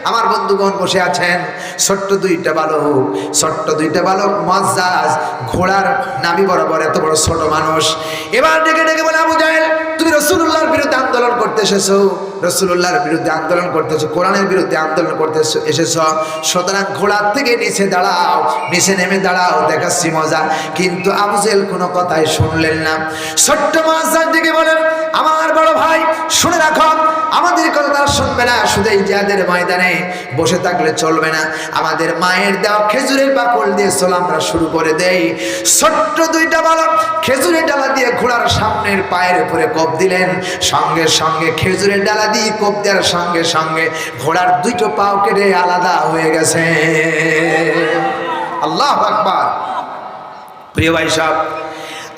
আমার বন্ধুগণ, বসে আছেন ছোট্ট দুইটা বালক মুয়াজ্জাজ, ঘোড়ার নাভি বরাবর এত বড় ছোট মানুষ। এবার ডেকে ডেকে বলে, আবু জাহেল তুমি রাসূলুল্লাহর বিরুদ্ধে আন্দোলন করতে এসেছো, রাসূলুল্লাহর বিরুদ্ধে আন্দোলন করতেছো, কোরআনের বিরুদ্ধে আন্দোলন করতে এসেছো, সুতরাং ঘোড়ার থেকে নিচে দাঁড়াও, নিচে নেমে দাঁড়াও, দেখাচ্ছি মজা। কিন্তু আবু জেহেল কোনো কথাই শুনলেন না। ছোট্ট মুয়াজ্জাজ ডেকে বলেন, আমার বড় ভাই শুনে রাখো, আমাদের কথা শুনবে না, শুধু এই জিহাদের ময়দানে বসে থাকলে চলবে না, আমাদের মায়ের দেওয়া খেজুরের বাকল দিয়ে চল আমরা শুরু করে দেই। ছোট্ট দুইটা বালক খেজুরের ডালা দিয়ে ঘোড়ার সামনের পায়ের উপরে কোপ দিলেন, সঙ্গে সঙ্গে খেজুরের ডালা দিয়ে কোপ দেওয়ার সঙ্গে সঙ্গে ঘোড়ার দুটো পাও কেটে আলাদা হয়ে গেছে। আল্লাহু আকবার। প্রিয় ভাই সাহেব,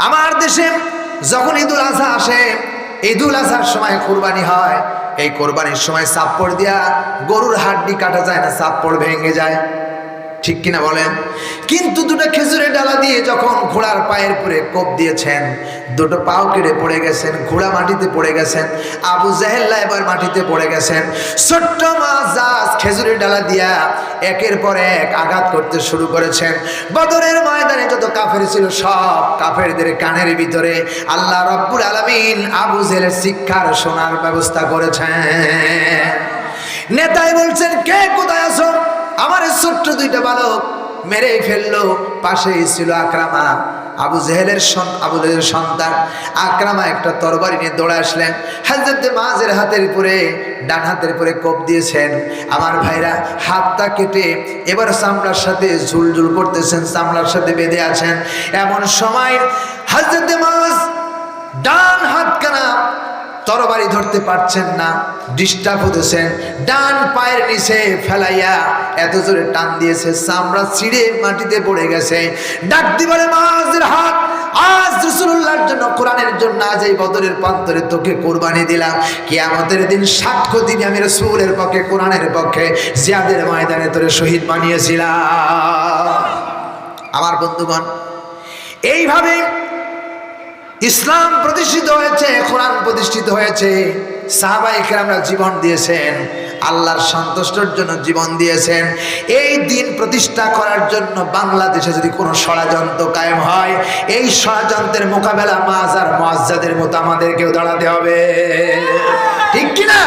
আমার দেশে যখন ঈদুল আজহা আসে, ঈদুল আজহার সময় কুরবানি হয়, এই কোরবানির সময় চাপ্পড় দিয়া গরুর হাড্ডি কাটা যায় না, চাপ্পড় ভেঙে যায়, ঠিক কিনা বলেন? কিন্তু দুটো খেজুরের ডালা দিয়ে যখন ঘোড়ার পায়ের পরে কোপ দিয়েছেন, দুটো পাও কেটে পড়ে গেছেন, ঘোড়া মাটিতে পড়ে গেছেন, আবু জেহেল এবার মাটিতে পড়ে গেছেন। ছোট্ট মুয়াজ্জাজ খেজুরের ডালা দিয়া একের পর এক আঘাত করতে শুরু করেছেন। বদরের ময়দানে যত কাফের ছিল সব কাফেরদের কানের ভিতরে আল্লাহ রাব্বুল আলামিন আবু জেহেলের শিক্ষার শোনার ব্যবস্থা করেছেন। নেতাই বলছেন, কে কোথায় আছো? আমার ছোট্ট দুইটা বালক মেরে ফেললো। পাশেই ছিল আকরামা, আবু জেহেলের সন্তান। আকরামা একটা তরবারি নিয়ে দৌড়ে আসলেন, হযরত মুআজের হাতের উপরে, ডান হাতের উপরে কোপ দিয়েছেন। আমার ভাইরা হাতটা কেটে এবার চামড়ার সাথে ঝুলঝুল করতেছেন, চামড়ার সাথে বেঁধে আছেন। এমন সময় হযরত মুআজ ডান হাতখানা তরবারি ধরতে পারছেন না, ডিস্টার্ব হতেছেন, ডান পায়ের নিচে ফেলাইয়া এত জোরে টান দিয়েছে, চামড়া ছিঁড়ে মাটিতে পড়ে গেছে। ডাক দিবারে মুআজের হাত, আজ রাসূলুল্লাহর জন্য, কোরআনের জন্য আজ এই বদরের প্রান্তরে তোকে কোরবানি দিলাম, কিয়ামতের দিন সাক্ষ্য দিবি আমি রাসূলের পক্ষে, কোরআনের পক্ষে জিহাদের ময়দানে তোরে শহীদ বানিয়েছিলাম। আমার বন্ধুগণ, এইভাবে ইসলাম প্রতিষ্ঠিত হয়েছে, কোরআন প্রতিষ্ঠিত হয়েছে। সাহাবায়ে কেরামরা জীবন দিয়েছেন, আল্লাহর সন্তুষ্টির জন্য জীবন দিয়েছেন। এই দিন প্রতিষ্ঠা করার জন্য বাংলাদেশে যদি কোনো ষড়যন্ত্র কায়েম হয়, এই ষড়যন্ত্রের মোকাবেলা মুআজ আর মুআজ্জাদের মতো আমাদেরকেও দাঁড়াতে হবে, ঠিক কিনা?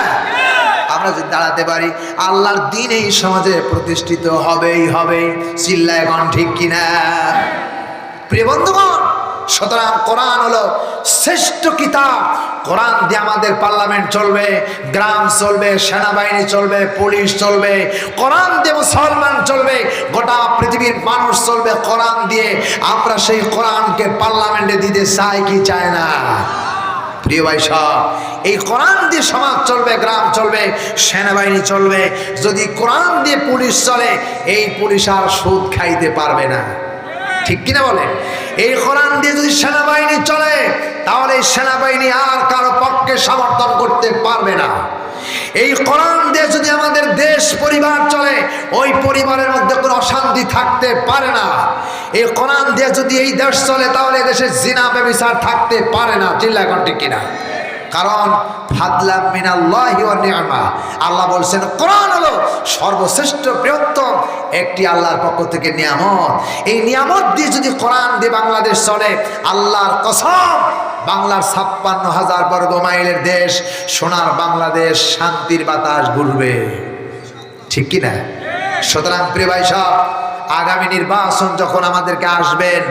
আমরা যদি দাঁড়াতে পারি, আল্লাহর দিন এই সমাজে প্রতিষ্ঠিত হবেই হবে। চিল্লায় এখন ঠিক কিনা? প্রিয় বন্ধুগণ, সুতরাং কোরআন হলো শ্রেষ্ঠ কিতাব। কোরআন দিয়ে আমাদের পার্লামেন্ট চলবে, গ্রাম চলবে, সেনাবাহিনী চলবে, পুলিশ চলবে, কোরআন দিয়ে মুসলমান চলবে, গোটা পৃথিবীর মানুষ চলবে কোরআন দিয়ে। আমরা সেই কোরআনকে পার্লামেন্টে দিতে চাই কি চাই না? প্রিয় ভাই সব, এই কোরআন দিয়ে সমাজ চলবে, গ্রাম চলবে, সেনাবাহিনী চলবে। যদি কোরআন দিয়ে পুলিশ চলে, এই পুলিশ আর সুদ খাইতে পারবে না, ঠিক কিনা বলে? এই কোরআন দিয়ে যদি সেনাবাহিনী চলে, তাহলে সেনাবাহিনী আর কারো পক্ষে সমর্থন করতে পারবে না। এই কোরআন দিয়ে যদি আমাদের দেশ পরিবার চলে, ওই পরিবারের মধ্যে কোনো অশান্তি থাকতে পারে না। এই কোরআন দিয়ে যদি এই দেশ চলে, তাহলে দেশে জিনা ব্যভিচার থাকতে পারে না। চিল্লা এখন ঠিক কিনা? কারণ ফাদলাম মিনাল্লাহি ওয়া নি'মা, আল্লাহ বলছেন কোরআন হলো সর্বশ্রেষ্ঠ বৃহত্তম একটি আল্লাহর পক্ষ থেকে নিয়ামত। এই নিয়ামত দিয়ে যদি কোরআন দিয়ে বাংলাদেশ চলে, আল্লাহর কসম, বাংলার 56,000 বর্গ মাইলের দেশ সোনার বাংলাদেশ, শান্তির বাতাস ঘুরবে, ঠিক কিনা? সুতরাং প্রিয় ভাই সব, আগামী নির্বাচন যখন আমাদেরকে আসবেন,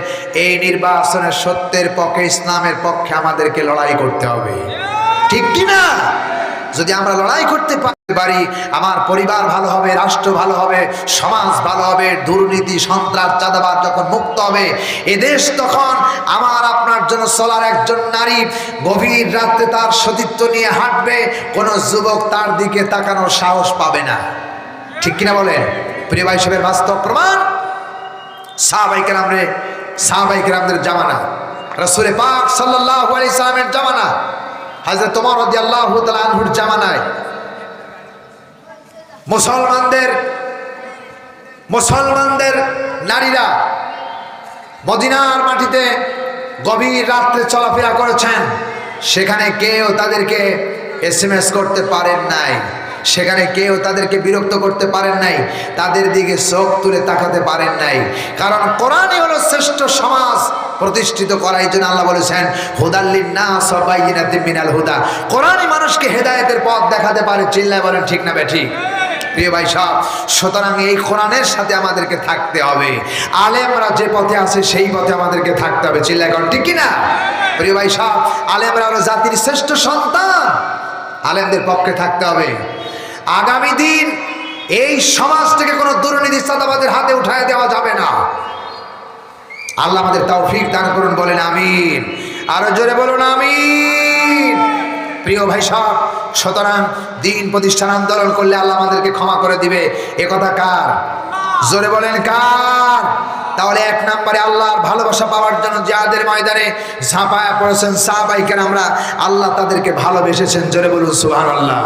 এই নির্বাচনের সত্যের পক্ষে, ইসলামের পক্ষে আমাদেরকে লড়াই করতে হবে, ঠিক কিনা? যদি আমরা লড়াই করতে পারি, আমার পরিবার ভালো হবে, রাষ্ট্র ভালো হবে, সমাজ ভালো হবে। দুর্নীতি, সন্ত্রাস, চাঁদাবাজ যখন মুক্ত হবে, এদেশ তখন আমার আপনার জন্য চলার একজন নারী গভীর রাতে তার সতীত্ব নিয়ে হাঁটবে, কোনো যুবক তার দিকে তাকানোর সাহস পাবে না, ঠিক কিনা বলেন? প্রিয় ভাই সাহেবের বাস্তব প্রমাণ সাহাবায়ে কেরামদের জামানা, রাসূল পাক সাল্লাল্লাহু আলাইহি সাল্লামের জামানা, হযরত ওমর রাদিয়াল্লাহু তাআলা আনহুর জামানায় মুসলমানদের নারীরা মদিনার মাটিতে গভীর রাত্রে চলাফেরা করেছেন। সেখানে কেউ তাদেরকে SMS করতে পারেন নাই, সেখানে কেউ তাদেরকে বিরক্ত করতে পারেন নাই, তাদের দিকে চোখ তুলে তাকাতে পারেন নাই। কারণ কোরআনই হলো শ্রেষ্ঠ সমাজ প্রতিষ্ঠিত করার জন্য আল্লাহ বলেছেন হুদাল্লিন নাস ওয়া বাইয়িনাতিন মিনাল হুদা। কোরআনই মানুষকে হেদায়েতের পথ দেখাতে পারে। চিল্লায় বলেন ঠিক না বেঠিক? প্রিয় ভাই সব, সুতরাং এই কোরআনের সাথে আমাদেরকে থাকতে হবে। আলেমরা যে পথে আছে সেই পথে আমাদেরকে থাকতে হবে। চিল্লায় বলেন ঠিক কিনা? প্রিয় ভাই সব, আলেমরা হলো জাতির শ্রেষ্ঠ সন্তান, আলেমদের পক্ষে থাকতে হবে। আগামী দিন এই সমাজ থেকে কোনো দুর্নীতি, চাঁদাবাজের হাতে উঠায় দেওয়া যাবে না। আল্লাহ আমাদের তৌফিক দান করুন, বলেন আমিন। আরো জোরে বলুন আমিন। প্রিয় ভাই সব, সুতরাং দিন প্রতিষ্ঠান আন্দোলন করলে আল্লাহ আমাদেরকে ক্ষমা করে দিবে, এ কথা কার? জোরে বলেন কার? তাহলে এক নম্বরে আল্লাহর ভালোবাসা পাওয়ার জন্য জিহাদের ময়দানে ঝাঁপায়া পড়েছেন সাহাবায়ে কেরামরা, আল্লাহ তাদেরকে ভালোবেসেছেন। জোরে বলুন সুবহানাল্লাহ।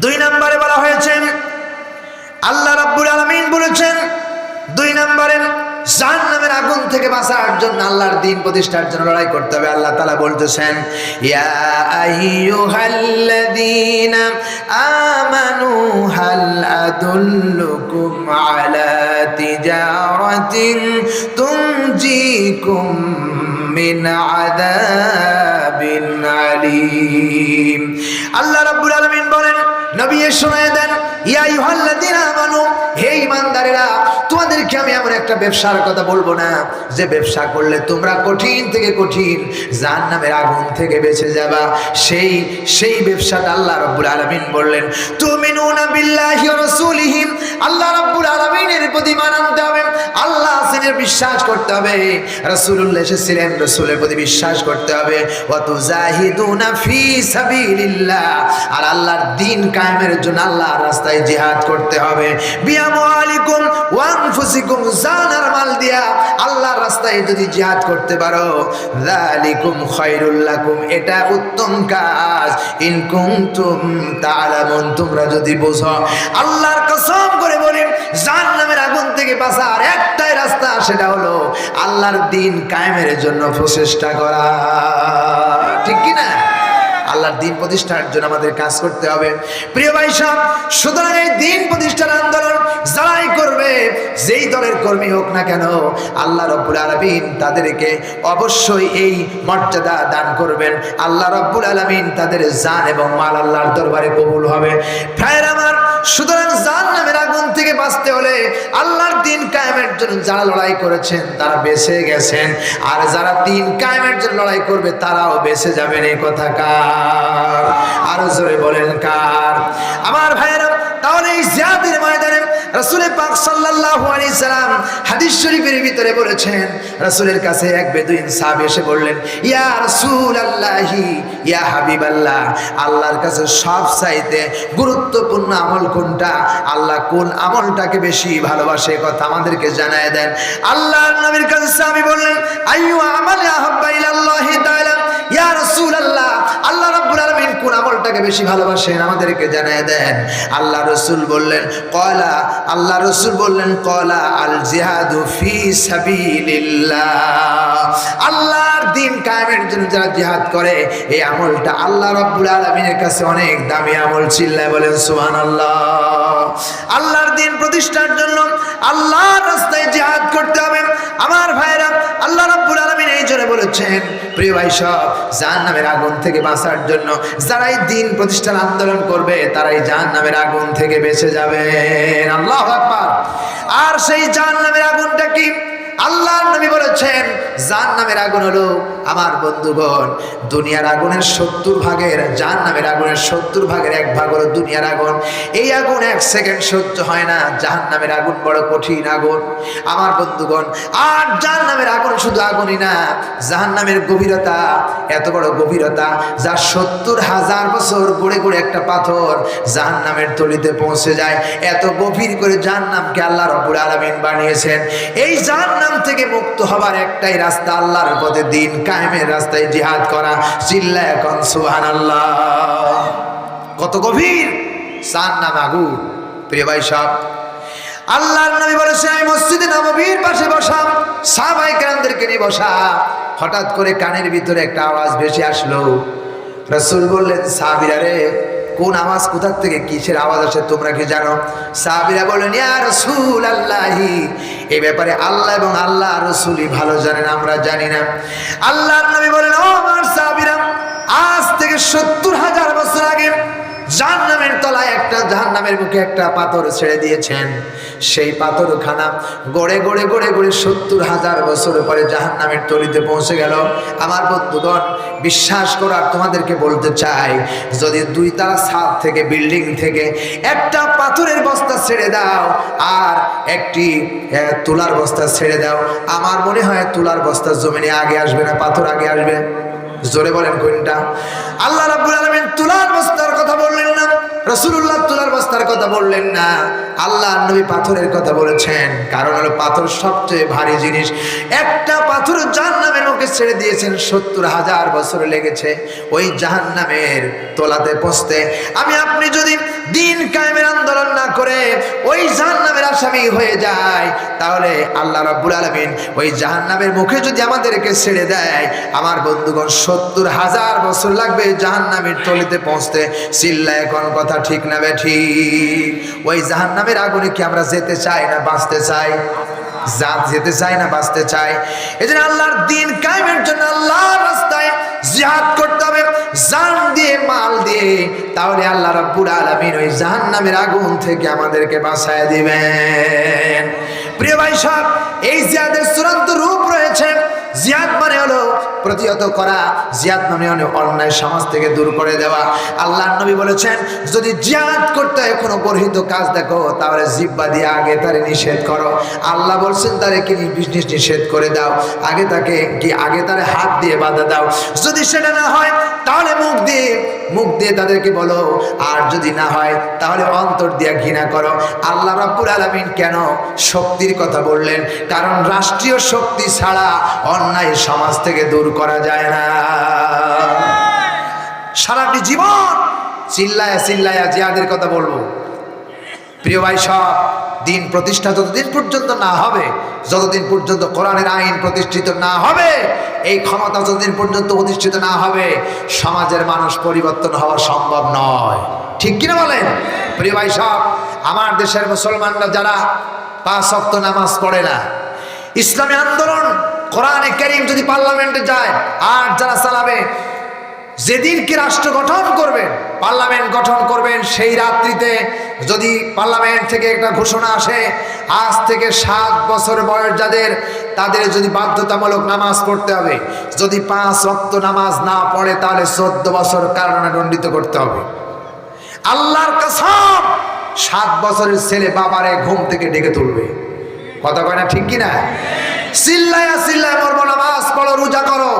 দুই নম্বরে বলা হয়েছে, আল্লাহ রাব্বুল আলামিন বলেছেন, দুই নম্বরে জাহান্নামের আগুন থেকে বাঁচার জন্য, আল্লাহর দ্বীন প্রতিষ্ঠার জন্য লড়াই করতে হবে। আল্লাহ তাআলা বলতেছেন, ইয়া আইয়ুহাল্লাযীনা আমানু হাল আদুল্লুকুম আলা তিজারাতিন তুনজিকুম মিন আযাবিন আলীম। আল্লাহ রাব্বুল আলামিন বলেন, নবী শোনায় দেন, ইয়া আইয়ুহাল্লাযীনা আমানু, হে ঈমানদারেরা, তোমাদেরকে আমি এমন একটা ব্যবসার কথা বলবো না যে ব্যবসা করলে তোমরা কঠিন থেকে কঠিন জাহান্নামের আগুন থেকে বেঁচে যাবা। সেই ব্যবসাটা আল্লাহ রাব্বুল আলামিন বললেন, তুমিনুনা বিল্লাহি ওয়া রাসূলিহি, আল্লাহ রাব্বুল আলামিনের প্রতি ঈমান আনতে হবে, আল্লাহ আছেন বিশ্বাস করতে হবে, রাসূলুল্লাহ এসেছিলেন রাসূলের প্রতি বিশ্বাস করতে হবে। ওয়া তুজাহিদুনা ফি সাবিলিল্লাহ, আর আল্লাহর দ্বীন কায়েমের জন্য আল্লাহর রাস্তায় জিহাদ করতে হবে। বিআমওয়ালিকুম ওয়া আনফুসিকুম, জান আর মাল দিয়া আল্লাহর রাস্তায় যদি জিহাদ করতে পারো, যালিকুম খায়রুল লাকুম, এটা উত্তম কাজ, ইন কুনতুম তা'লামুন, তোমরা যদি বোঝো। আল্লাহর কসম করে বলি, জাহান্নামের আগুন থেকে বাঁচার একটাই রাস্তা, সেটা হলো আল্লাহর দ্বীন কায়েমের জন্য প্রচেষ্টা করা, ঠিক কি না? আল্লাহর দ্বীন প্রতিষ্ঠার জন্য আমাদের কাজ করতে হবে। প্রিয় ভাই সব, সুতরাং এই দ্বীন প্রতিষ্ঠার আন্দোলন যারাই করবে, যেই দলের কর্মী হোক না কেন, আল্লাহ রাব্বুল আলামিন তাদেরকে অবশ্যই এই মর্যাদা দান করবেন। আল্লাহ রাব্বুল আলামিন তাদের জান এবং মাল আল্লাহর দরবারে কবুল হবে। ভাইরা আমার, সুতরাং জাহান্নামের আগুন থেকে বাঁচতে হলে আল্লাহর দ্বীন কায়েমের জন্য যারা লড়াই করেছেন তারা বেঁচে গেছেন, আর যারা দ্বীন কায়েমের জন্য লড়াই করবে তারাও বেঁচে যাবেন। এই কথা কার? আরো জোরে বলেন কার? আমার ভাইয়েরা, তাহলে এই জিহাদের ময়দানে রাসূল পাক সাল্লাল্লাহু আলাইহি সাল্লাম হাদিস শরীফের ভিতরে বলেছেন, রাসূলের কাছে এক বেদুইন সাহাবী এসে বললেন, ইয়া রাসূলুল্লাহি ইয়া হাবিবাল্লাহ, আল্লাহর কাছে সবচাইতে গুরুত্বপূর্ণ আমল কোনটা? আল্লাহ কোন আমলটাকে বেশি ভালোবাসে কথা আমাদেরকে জানায় দেন। আল্লাহর নবীর কাছে সাহাবী বললেন, আইয়ু আমালি আহাব্বা ইলাল্লাহি তাআলা, ইয়া রাসূলুল্লাহ, আল্লাহ রাব্বুল আলামিন কোন আমলটাকে বেশি ভালোবাসেন আমাদেরকে জানায় দেন। আল্লাহ রাসূল বললেন, আল্লাহ রাসূল বললেন, ক্বালা আল জিহাদু ফি সাবিলিল্লাহ, আল্লাহর দ্বীন কায়েমের জন্য যারা জিহাদ করে এই আমলটা আল্লাহ রাব্বুল আলামিনের কাছে অনেক দামি আমল। চিল্লায় বলেন সুবহানাল্লাহ। আল্লাহর দ্বীন প্রতিষ্ঠার জন্য আল্লাহর রাস্তায় জিহাদ করতে হবে। আমার ভাইরা, আল্লাহ রাব্বুল আলামিন এই জন্য বলেছেন, প্রিয় ভাই সব, জাহান্নামের আগুন থেকে বাঁচার জন্য যারাই দ্বীন প্রতিষ্ঠার আন্দোলন করবে তারাই জাহান্নামের আগুন থেকে বেঁচে যাবে। আল্লাহু আকবার। আর সেই জাহান্নামের আগুনটা কি? আল্লাহর নবী বলেছেন, জাহান্নামের আগুন হলো আমার বন্ধুগণ দুনিয়ার আগুনের 70 ভাগের, জাহান্নামের আগুনের 70 ভাগের 1 ভাগ হলো দুনিয়ার আগুন। এই আগুন 1 সেকেন্ড সহ্য হয় না। জাহান্নামের আগুন বড় কঠিন আগুন আমার বন্ধুগণ। আর জাহান্নামের আগুন শুধু আগুনই না, জাহান্নামের গভীরতা এত বড় গভীরতা যা 70,000 বছর গড়ে গড়ে একটা পাথর জাহান্নামের তলিতে পৌঁছে যায়। এত গভীর করে জাহান্নামকে আল্লাহ রাব্বুল আলামিন বানিয়েছেন। এই জাহান্নাম থেকে মুক্ত হবার একটাই রাস্তা, আল্লাহর পথে দ্বীন কায়েমের রাস্তায় জিহাদ করা। চিল্লায় এখন সুবহানাল্লাহ। কত গভীর জাহান্নাম আগুন। প্রিয় ভাই সব, আল্লাহর নবী বলেছেন, আমি মসজিদে নববীর পাশে বসা, সাহাবায়ে কেরামদেরকে নিয়ে বসা, হঠাৎ করে কানের ভিতরে একটা আওয়াজ ভেসে আসলো। রাসূল বললেন, সাহাবীরা রে, কোন আওয়াজ, কোথা থেকে কিসের আওয়াজ আসে তোমরা কি জানো? সাহাবীরা বললেন, ইয়া রাসূলুল্লাহি, এই ব্যাপারে আল্লাহ এবং আল্লাহ রাসূলই ভালো জানেন, আমরা জানি না। আল্লাহর নবী বলেন, ও আমার সাহাবীরা, আজ থেকে 70,000 বছর আগে জাহান্নামের তলায় জাহান্নামের মুখে একটা পাথর ছেড়ে দিয়েছেন। সেই পাথরখানা গড়ে গড়ে গড়ে গড়ে 70,000 বছর পরে জাহান্নামের তলিতে পৌঁছে গেল। আমার বন্ধুগণ, বিশ্বাস করার তোমাদেরকে বলতে চাই, যদি 2 তলা ছাদ থেকে, বিল্ডিং থেকে একটা পাথরের বস্তা ছেড়ে দাও আর একটি তুলার বস্তা ছেড়ে দাও, আমার মনে হয় তুলার বস্তা জমিনে আগে আসবে না পাথর আগে আসবে? জোরে বলেন কোনটা? আল্লাহ রাব্বুল আলামিন তুলার বস্তার কথা বললেন না, রাসূলুল্লাহ তুলার বস্তার কথা বললেন না, আল্লাহর নবী পাথরের কথা বলেছেন। কারণ হলো পাথর সবচেয়ে ভারী জিনিস। একটা পাথর জাহান্নামের মুখে ছেড়ে দিয়েছেন, 70,000 বছর লেগেছে ওই জাহান্নামের তলাতে পৌঁছতে। আমি আপনি যদি দ্বীন কায়েমের আন্দোলন না করে ওই জাহান্নামের আসামি হয়ে যায়, তাহলে আল্লাহ রাব্বুল আলামিন ওই জাহান্নামের মুখে যদি আমাদেরকে ছেড়ে দেয়, আমার বন্ধুগণ 70,000 বছর লাগবে জাহান্নামের তলিতে পৌঁছতে। চিল্লায় কোন কথা ঠিক না বেঠিক? ওই জাহান্নামের আগুনে কি আমরা যেতে চাই না বাঁচতে চাই? যেতে চাই না বাঁচতে চাই? এজন্য আল্লাহর দ্বীন কায়েমের জন্য আল্লাহর রাস্তায় জিহাদ করতে হবে, জান দিয়ে, মাল দিয়ে। তাহলে আল্লাহ রাব্বুল আলামিন ওই জাহান্নামের আগুন থেকে আমাদেরকে বাঁচায় দিবেন। প্রিয় ভাই সব, এই জিহাদের চূড়ান্ত রূপ রয়েছে। জিহাদ মানে হলো প্রতিহত করা, জিহাদ মানে হলো অন্যায় সমাজ থেকে দূর করে দেওয়া। আল্লাহর নবী বলেছেন, যদি জিহাদ করতে হয় কোনো গর্হিত কাজ দেখো, তাহলে জিহ্বা দিয়ে আগে তারে নিষেধ করো। আল্লাহ বলছেন তারে কি নিষেধ করে দাও, আগে তারে হাত দিয়ে বাধা দাও। যদি সেটা না হয় তাহলে মুখ দিয়ে তাদেরকে বলো, আর যদি না হয় তাহলে অন্তর দিয়ে ঘৃণা করো। আল্লাহ রাব্বুল আলামিন কেন শক্তির কথা বললেন? কারণ রাষ্ট্রীয় শক্তি ছাড়া অন্যায় সমাজ থেকে দূর করা যায় না। সারাটি জীবন চিল্লায়া জিহাদের কথা বলবো। প্রিয় ভাই সব, দিন প্রতিষ্ঠা যতদিন পর্যন্ত না হবে, যতদিন পর্যন্ত কোরআনের আইন প্রতিষ্ঠিত না হবে, এই ক্ষমতা যতদিন পর্যন্ত প্রতিষ্ঠিত না হবে, সমাজের মানুষ পরিবর্তন হওয়া সম্ভব নয়। ঠিক কিনা বলেন? প্রিয় ভাই সব, আমার দেশের মুসলমানরা যারা 5 ওয়াক্ত নামাজ পড়ে না, ইসলামী আন্দোলন কোরআনে কারীম যদি পার্লামেন্টে যায়, আর যারা চালাবে, যেদিনকে রাষ্ট্র গঠন করবেন, পার্লামেন্ট গঠন করবেন, সেই রাত্রিতে যদি পার্লামেন্ট থেকে একটা ঘোষণা আসে, আজ থেকে 7 বছর বয়স যাদের, তাদের যদি বাধ্যতামূলক নামাজ পড়তে হবে, যদি 5 ওয়াক্ত নামাজ না পড়ে তাহলে 14 বছর কারাদণ্ডে দণ্ডিত করতে হবে। আল্লাহর কসম, 7 বছরের ছেলে বাবারে ঘুম থেকে ডেকে তুলবে। কথা কয় না ঠিক কিনা? চিল্লায়া চিল্লায় মরবো, নামাজ পড়ো, রোজা করো,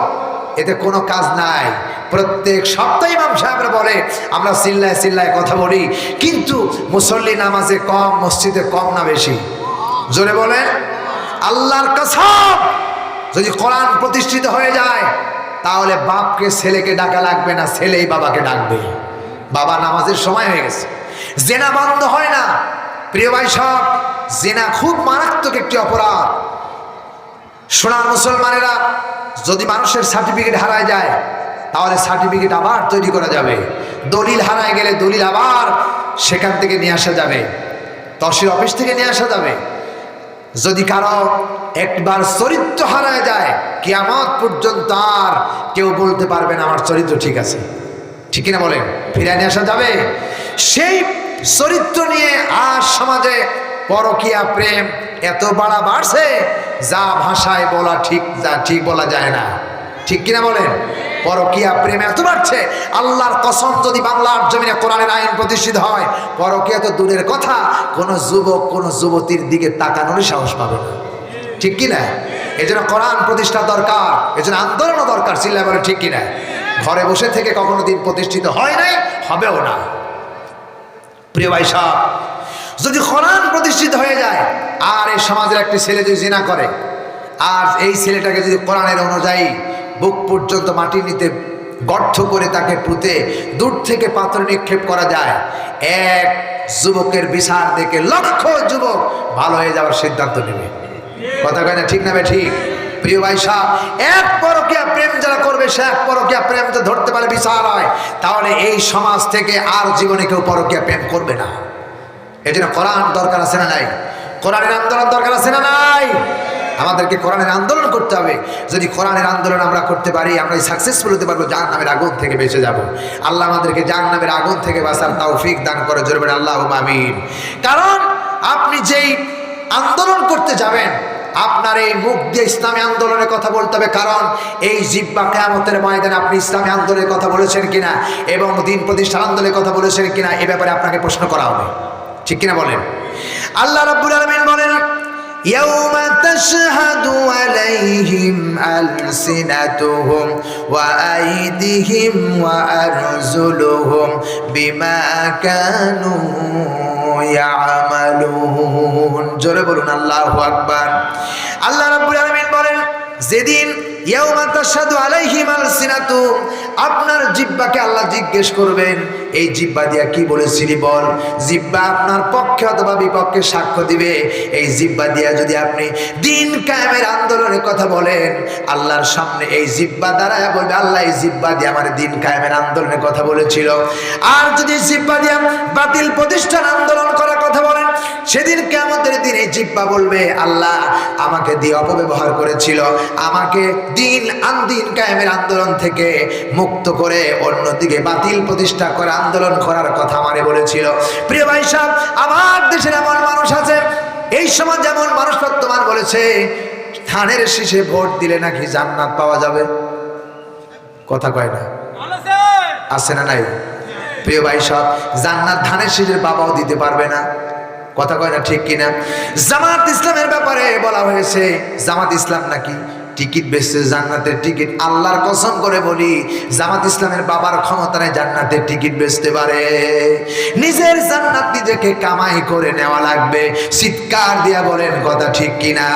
এতে কোনো কাজ নাই। প্রত্যেক সপ্তাহে ইমাম সাহেবরা বলে আমরা চিল্লায় চিল্লায় কথা বলি, কিন্তু মুসল্লি নামাজে কম, মসজিদে কম না বেশি? জোরে বলেন। আল্লাহর কসম, যদি কোরআন প্রতিষ্ঠিত হয়ে যায় তাহলে বাপকে ছেলেকে ডাকা লাগবে না, ছেলেই বাবাকে ডাকবে। বাবা নামাজের সময় হয়ে গেছে, জেনা বন্ধ হয় না। প্রিয় ভাই সব, জেনা খুব মারাত্মক একটি অপরাধ। সোনার মুসলমানেরা, যদি মানুষের সার্টিফিকেট হারায় যায় তাহলে সার্টিফিকেট আবার তৈরি করা যাবে। দলিল হারায় গেলে দলিল আবার সেখান থেকে নিয়ে আসা যাবে, তহসিল অফিস থেকে নিয়ে আসা যাবে। যদি কারো একবার চরিত্র হারায় যায়, কিয়ামত পর্যন্ত আর কেউ বলতে পারবে না আমার চরিত্র ঠিক আছে। ঠিক কিনা বলেন? ফিরে নিয়ে আসা যাবে। সেই চরিত্র নিয়ে আজ সমাজে পরকীয়া প্রেম এত বাড়ছে, যা ভাষায় বলা ঠিক, যা ঠিক বলা যায় না। ঠিক কিনা বলেন? পরকীয়া প্রেম এত বাড়ছে, আল্লাহর কসম, যদি বাংলার জমিনে কোরআনের আইন প্রতিষ্ঠিত হয়, পরকীয়া তো দূরের কথা, কোনো যুবক কোনো যুবতীর দিকে তাকানোর সাহস পাবে না। ঠিক কিনা? এজন্য কোরআন প্রতিষ্ঠা দরকার, এজন্য আন্দোলনও দরকার। চিল্লায় বলে ঠিক কিনা? ঘরে বসে থেকে কখনো দিন প্রতিষ্ঠিত হয় নাই, হবেও না। প্রিয় ভাই সাহেব, যদি কোরআন প্রতিষ্ঠিত হয়ে যায় আর এই সমাজের একটি ছেলে যদি জিনা করে, আর এই ছেলেটাকে যদি কোরআনের অনুযায়ী বুক পর্যন্ত মাটির নিতে গর্ত করে তাকে পুঁতে দূর থেকে পাথর নিক্ষেপ করা যায়, এক যুবকের বিচার দেখে লক্ষ যুবক ভালো হয়ে যাওয়ার সিদ্ধান্ত নেবে। কথা কয় না ঠিক না? ঠিক। প্রিয় ভাই সাহেব, এক পরকীয়া প্রেম যারা করবে, সে এক পরকীয়া প্রেম তো ধরতে পারে বিচার হয়, তাহলে এই সমাজ থেকে আর জীবনে কেউ পরকীয়া প্রেম করবে না। এই জন্য কোরআন দরকার আছে না নাই? কোরআনের আন্দোলন দরকার আছে না নাই? আমাদেরকে কোরআনের আন্দোলন করতে হবে। যদি কোরআনের আন্দোলন আমরা করতে পারি, আমরা সাকসেসফুল হতে পারবো, জাহান্নামের আগুন থেকে বেঁচে যাব। আল্লাহ আমাদেরকে জাহান্নামের আগুন থেকে বাঁচার তৌফিক দান করে। জোরে বলেন আল্লাহুম্মা আমিন। কারণ আপনি যেই আন্দোলন করতে যাবেন, আপনার এই মুখ দিয়ে ইসলামী আন্দোলনের কথা বলতে হবে। কারণ এই জিহ্বা কিয়ামতের ময়দানে আপনি ইসলামী আন্দোলনের কথা বলেছেন কিনা এবং দিন প্রতিষ্ঠার আন্দোলনের কথা বলেছেন কিনা, এ ব্যাপারে আপনাকে প্রশ্ন করা হবে। ঠিক কিনা বলেন? আল্লাহ রাব্বুল আলামিন বলেন, ইয়াউমা তাশহাদু আলাইহিম আলসিনাতুহুম ওয়া আইদিহিম ওয়া আরজুলুহুম বিমা কানু ইয়ামালুন। জোরে বলুন আল্লাহু আকবার। আল্লাহ রাব্বুল আলামিন বলেন, যেদিন ইয়াউমা তাশহাদু আলাইহিম আলসিনাতুহুম, আপনার জিহ্বাকে আল্লাহ জিজ্ঞেস করবেন, এই জিহ্বা দিয়া কি বলেছিলি বল। জিহ্বা আপনার পক্ষে অথবা বিপক্ষে সাক্ষ্য দিবে। এই জিহ্বা দিয়া যদি আপনি দিন কায়েমের আন্দোলনের কথা বলেন, আল্লাহর সামনে এই জিহ্বা দাঁড়ায় বলবে, আল্লাহ এই জিহ্বা দিয়ে আমার দিন কায়েমের আন্দোলনের কথা বলেছিল। আর যদি জিহ্বা দিয়া বাতিল প্রতিষ্ঠান আন্দোলন করার কথা বলেন, সেদিন কিয়ামতের দিন এই জিহ্বা বলবে, আল্লাহ আমাকে দিয়ে অপব্যবহার করেছিল, আমাকে দিন কায়েমের আন্দোলন থেকে মুক্ত করে অন্যদিকে বাতিল প্রতিষ্ঠা করা আন্দোলন করার কথা আমারে বলেছিল। প্রিয় ভাই সাহেব, আমার দেশের এমন মানুষ আছে, এই সময় যেমন মানুষ বর্তমান বলেছে ধানের শীষে ভোট দিলে নাকি জান্নাত পাওয়া যাবে। কথা কয় না? আছে না নাই? প্রিয় ভাই সাহেব, জান্নাত ধানের শীষের বাবাও দিতে পারবে না। কথা কয় না ঠিক কিনা? জামাত ইসলামের ব্যাপারে বলা হয়েছে, জামাত ইসলাম নাকি টিকিট বেচছে, জান্নাতের টিকিট। আল্লাহর কসম করে বলি, জামাত ইসলামের বাবার ক্ষমতা নেই জান্নাতের টিকিট বেচতে পারে। নিজের জান্নাত নিজেকে কামাই করে নেওয়া লাগবে। চিৎকার দিয়া বলেন কথা ঠিক কিনা?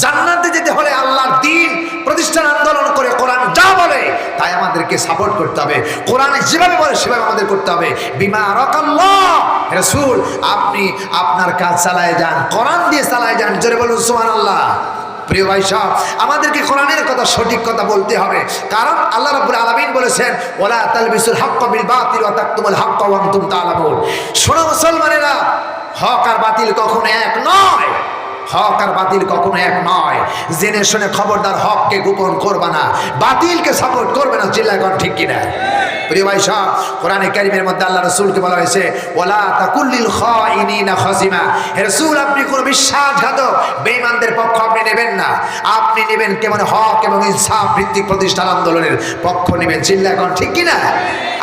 জান্নাতে যেতে হলে আল্লাহর দ্বীন প্রতিষ্ঠান আন্দোলন করে কোরআন যা বলে তাই আমাদেরকে সাপোর্ট করতে হবে। কোরআনে যেভাবে বলে সেভাবে আমাদের করতে হবে। বিমা রাকাল্লাহ, রাসূল আপনি আপনার কাজ চালায় যান, কোরআন দিয়ে চালায় যান। জোরে বলুন সুবহানাল্লাহ। প্রিয় ভাই সাহেব, আমাদেরকে কোরআনের কথা, সঠিক কথা বলতে হবে। কারণ আল্লাহ রাব্বুল আলামিন বলেছেন, ওয়ালা তালবিসুল হাক্কা বিল বাতিল ওয়া তাকতুমুল হাক্কা ওয়া আনতুম তা'লামুন। শোনো মুসলমানেরা, হক আর বাতিল কখনো এক নয়। হক আর বাতিল কখনো এক নয়। জেনে শুনে খবরদার হককে গোপন করবে না, বাতিলকে সাপোর্ট করবে না। চিল্লায় কোন ঠিক কিনা? প্রিয় ভাই সাহেব, কোরআনে কারীমের মধ্যে আল্লাহ রাসূলকে বলা হয়েছে, ওয়ালা তাকুল্লিল খাইনিনা খাসিমা। হে রাসূল, আপনি কোন বিশ্বাসঘাতক বেঈমানদের পক্ষ আপনি নেবেন না। আপনি নেবেন কেমন হক এবং ইনসাফ ভিত্তিক প্রতিষ্ঠান আন্দোলনের পক্ষ নেবেন। চিল্লায় কোন ঠিক কিনা?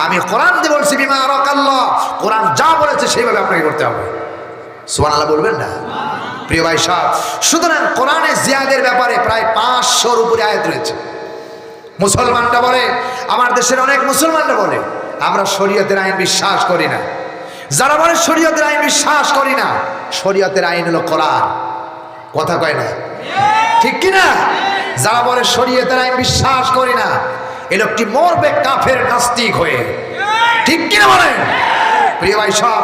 আমি কোরআন দিয়ে বলছি বিমা আরাকাল্লাহ, কোরআন যা বলেছে সেইভাবে আপনাকে করতে হবে। সুবহানাল্লাহ বলবেন না? প্রিয় ভাই সাহেব, সুতরাং কোরআনে জিহাদের ব্যাপারে প্রায় 500-র উপরে আয়াত রয়েছে। মুসলমানরা বলে, আমার দেশের অনেক মুসলমানরা বলে আমরা শরীয়তের আইন বিশ্বাস করি না। যারা বলে শরীয়তের আইন বিশ্বাস করি না, শরীয়তের আইন হলো কোরআন। কথা কয় না, ঠিক কিনা? যারা বলে শরীয়তের আইন বিশ্বাস করি না, এ লোকটি মরবে কাফের নাস্তিক হয়ে, ঠিক কিনা বলেন? প্রিয় ভাই সব,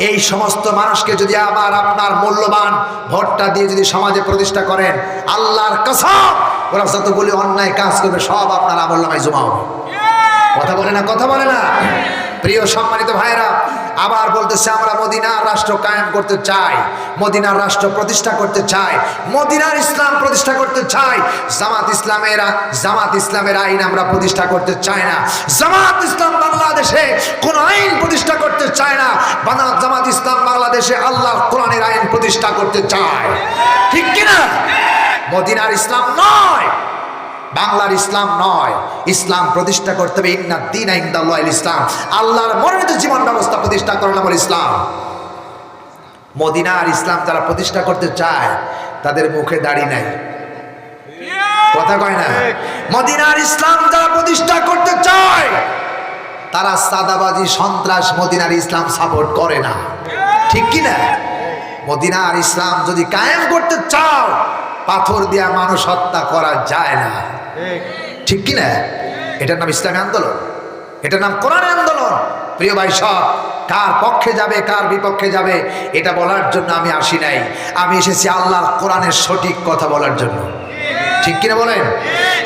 এই সমস্ত মানুষকে যদি আবার আপনার মূল্যবান ভোটটা দিয়ে যদি সমাজে প্রতিষ্ঠা করেন, আল্লাহর কসম ওরা যতগুলি অন্যায় কাজ করবে সব আপনার আমলনামায় জমা হবে। কথা বলে না, কথা বলে না? প্রিয় সম্মানিত ভাইরা, আবার বলতেছে আমরা মদিনার রাষ্ট্র কায়েম করতে চাই, মদিনার রাষ্ট্র প্রতিষ্ঠা করতে চাই, মদিনার ইসলাম প্রতিষ্ঠা করতে চাই। জামাত ইসলামের আইন আমরা প্রতিষ্ঠা করতে চাই না। জামাত ইসলাম বাংলাদেশে কোন আইন প্রতিষ্ঠা করতে চায় না। জামাত ইসলাম বাংলাদেশে আল্লাহর কোরআনের আইন প্রতিষ্ঠা করতে চায়, ঠিক কিনা? মদিনার ইসলাম নয়, বাংলার ইসলাম নয়, ইসলাম প্রতিষ্ঠা করতে হবে। ইন্না দ্বীনা ইনদাল্লাহিল ইসলাম, আল্লাহর মনোনীত জীবন ব্যবস্থা প্রতিষ্ঠা করার নাম হলো ইসলাম। মদিনার ইসলাম যারা প্রতিষ্ঠা করতে চায় তাদের মুখে দাড়ি নাই, কথা কয় না? মদিনার ইসলাম যারা প্রতিষ্ঠা করতে চায় তারা সাদাবাজি সন্ত্রাস মদিনার ইসলাম সাপোর্ট করে না, ঠিক কিনা? মদিনার ইসলাম যদি কায়েম করতে চাও, পাথর দিয়া মানুষ হত্যা করা যায় না, ঠিক কিনা? এটার নাম ইসলামী আন্দোলন, এটার নাম কোরআনের আন্দোলন। প্রিয় ভাই সব, কার পক্ষে যাবে কার বিপক্ষে যাবে এটা বলার জন্য আমি আসি নাই, আমি এসেছি আল্লাহর কোরআনের সঠিক কথা বলার জন্য, ঠিক কিনা বলেন?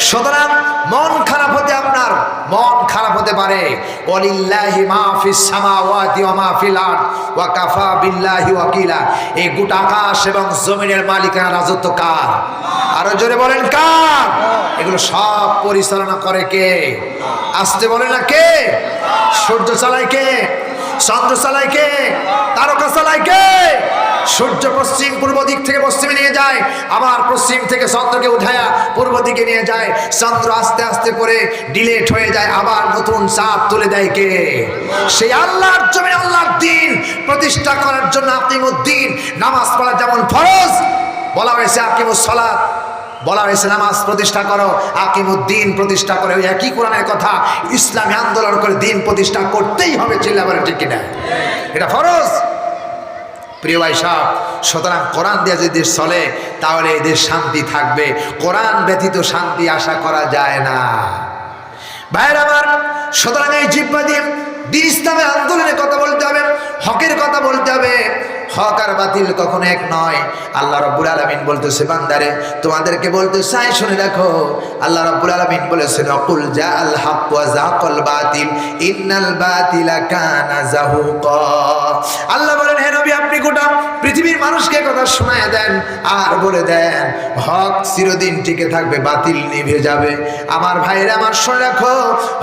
সুতরাং মন খারাপ হতে আপনার মন খারাপ হতে পারে। ওয়ালিল্লাহি মা ফিস সামাওয়াতি ওয়া মা ফিল আরদ ওয়া কাফা বিল্লাহি ওয়াকিলা, এই গোটা আকাশ এবং জমিনের মালিকানা রাজত্ব কার? আরো জোরে বলেন কার? এগুলো সব পরিচালনা করে কে? আসতে বলে না কে? সূর্য চালায় কে? চন্দ্র চালায় কে? তারকা চালায় কে? সূর্য পশ্চিম পূর্ব দিক থেকে পশ্চিমে নিয়ে যায়, আবার পশ্চিম থেকে চন্দ্রকে উঠায়া পূর্ব দিকে নিয়ে যায়। চন্দ্র আস্তে আস্তে করে ডিলেট হয়ে যায়, আবার নতুন চাঁদ তুলে দেয় কে? সেই আল্লাহর জমিনে আল্লাহর দ্বীন প্রতিষ্ঠা করার জন্য আকিমুদ্দিন, নামাজ পড়া যেমন ফরজ, বলা হয়েছে আকিমুস সালাত, বলা হয়েছে নামাজ প্রতিষ্ঠা করো, আকিমুদ্দিন প্রতিষ্ঠা করে। ওই একই কোরআনের কথা, ইসলামী আন্দোলন করে দিন প্রতিষ্ঠা করতেই হবে, চিল্লা বলেন ঠিক কিনা? এটা ফরজ। প্রিয় ভাই সাহেব, সুতরাং কোরআন দিয়ে যদি দেশ চলে তাহলে এদের শান্তি থাকবে, কোরআন ব্যতীত শান্তি আশা করা যায় না। ভাইয়ের আমার, সুতরাং এই জিহ্বা দিয়ে দিন ইসলামের আন্দোলনের কথা বলতে হবে, হকের কথা বলতে হবে। হক আর বাতিল কখনো এক নয়। আল্লাহ রাব্বুল আলামিন বলতেছে, বান্দারে তোমাদেরকে বলতে চাই শুনে রাখো, আল্লাহ রাব্বুল আলামিন বলেছেন অকুল জাআল হক ওয়া যাকাল বাতিল ইন্নাল বাতিলা কানা যাহুকা। আল্লাহ বলেন, হে নবী আপনি গোটা পৃথিবীর মানুষকে কথা শোনায় দেন আর বলে দেন হক চিরদিন টিকে থাকবে, বাতিল নিভে যাবে। আমার ভাইরা আমার শুনে রাখো,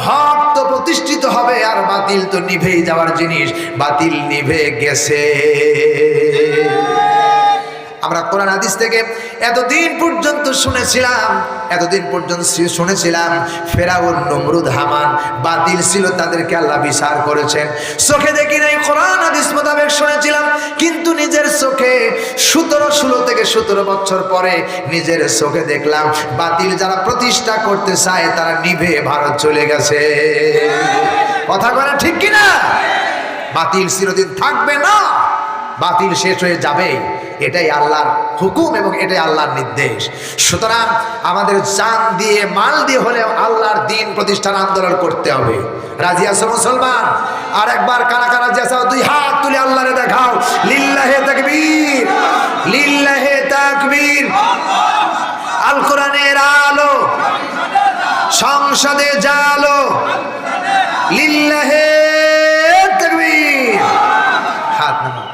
হক তো প্রতিষ্ঠিত হবে আর বাতিল তো নিভেই যাওয়ার জিনিস, বাতিল নিভে গেছে। আমরা কোরআন হাদিস থেকে এতদিন পর্যন্ত শুনেছিলাম ফেরাউন, নমরুদ, হামান বাতিল ছিল, তাদেরকে আল্লাহ বিচার করেছেন। চোখে দেখি নাই, কোরআন হাদিস মোতাবেক শুনেছিলাম, কিন্তু নিজের চোখে 16 থেকে 17 বছর পরে নিজের চোখে দেখলাম বাতিল যারা প্রতিষ্ঠা করতে চায় তারা নিভে ভারত চলে গেছে। কথা বলা ঠিক কিনা? বাতিল চিরদিন থাকবে না, বাতিল শেষ হয়ে যাবে, এটাই আল্লাহর হুকুম এবং এটাই আল্লাহর নির্দেশ। সুতরাং আমাদের জান দিয়ে মাল দিয়ে হলেও আল্লাহর দ্বীন প্রতিষ্ঠার আন্দোলন করতে হবে। রাজি আছো মুসলমান? আর একবার কারা কারা রাজি আছো? দুই হাত তুলে আল্লাহরে দেখাও। লিল্লাহে তাকবীর, লিল্লাহে তাকবীর। আল কোরআনের আলো সংসদে জালো, লিল্লাহে তাকবীর। হাত নামাও।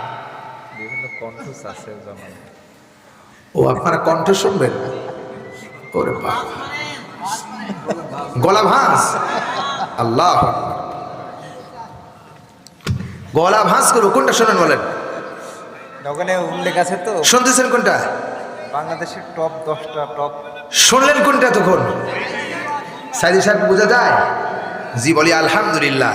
ও আপনারা কণ্ঠ শুনবেন? ওরে বাবা, গলা ভাঁজ। আল্লাহ, গলা ভাঁজ করবো। কোনটা শোনেন বলেন? ওখানে উল্লেখ আছে তো, শুনতেছেন কোনটা? বাংলাদেশের টপ 10টা টপ। শুনলেন কোনটা তখন? সাইদি সাহেব বোঝা যায়? জি বলি আলহামদুলিল্লাহ।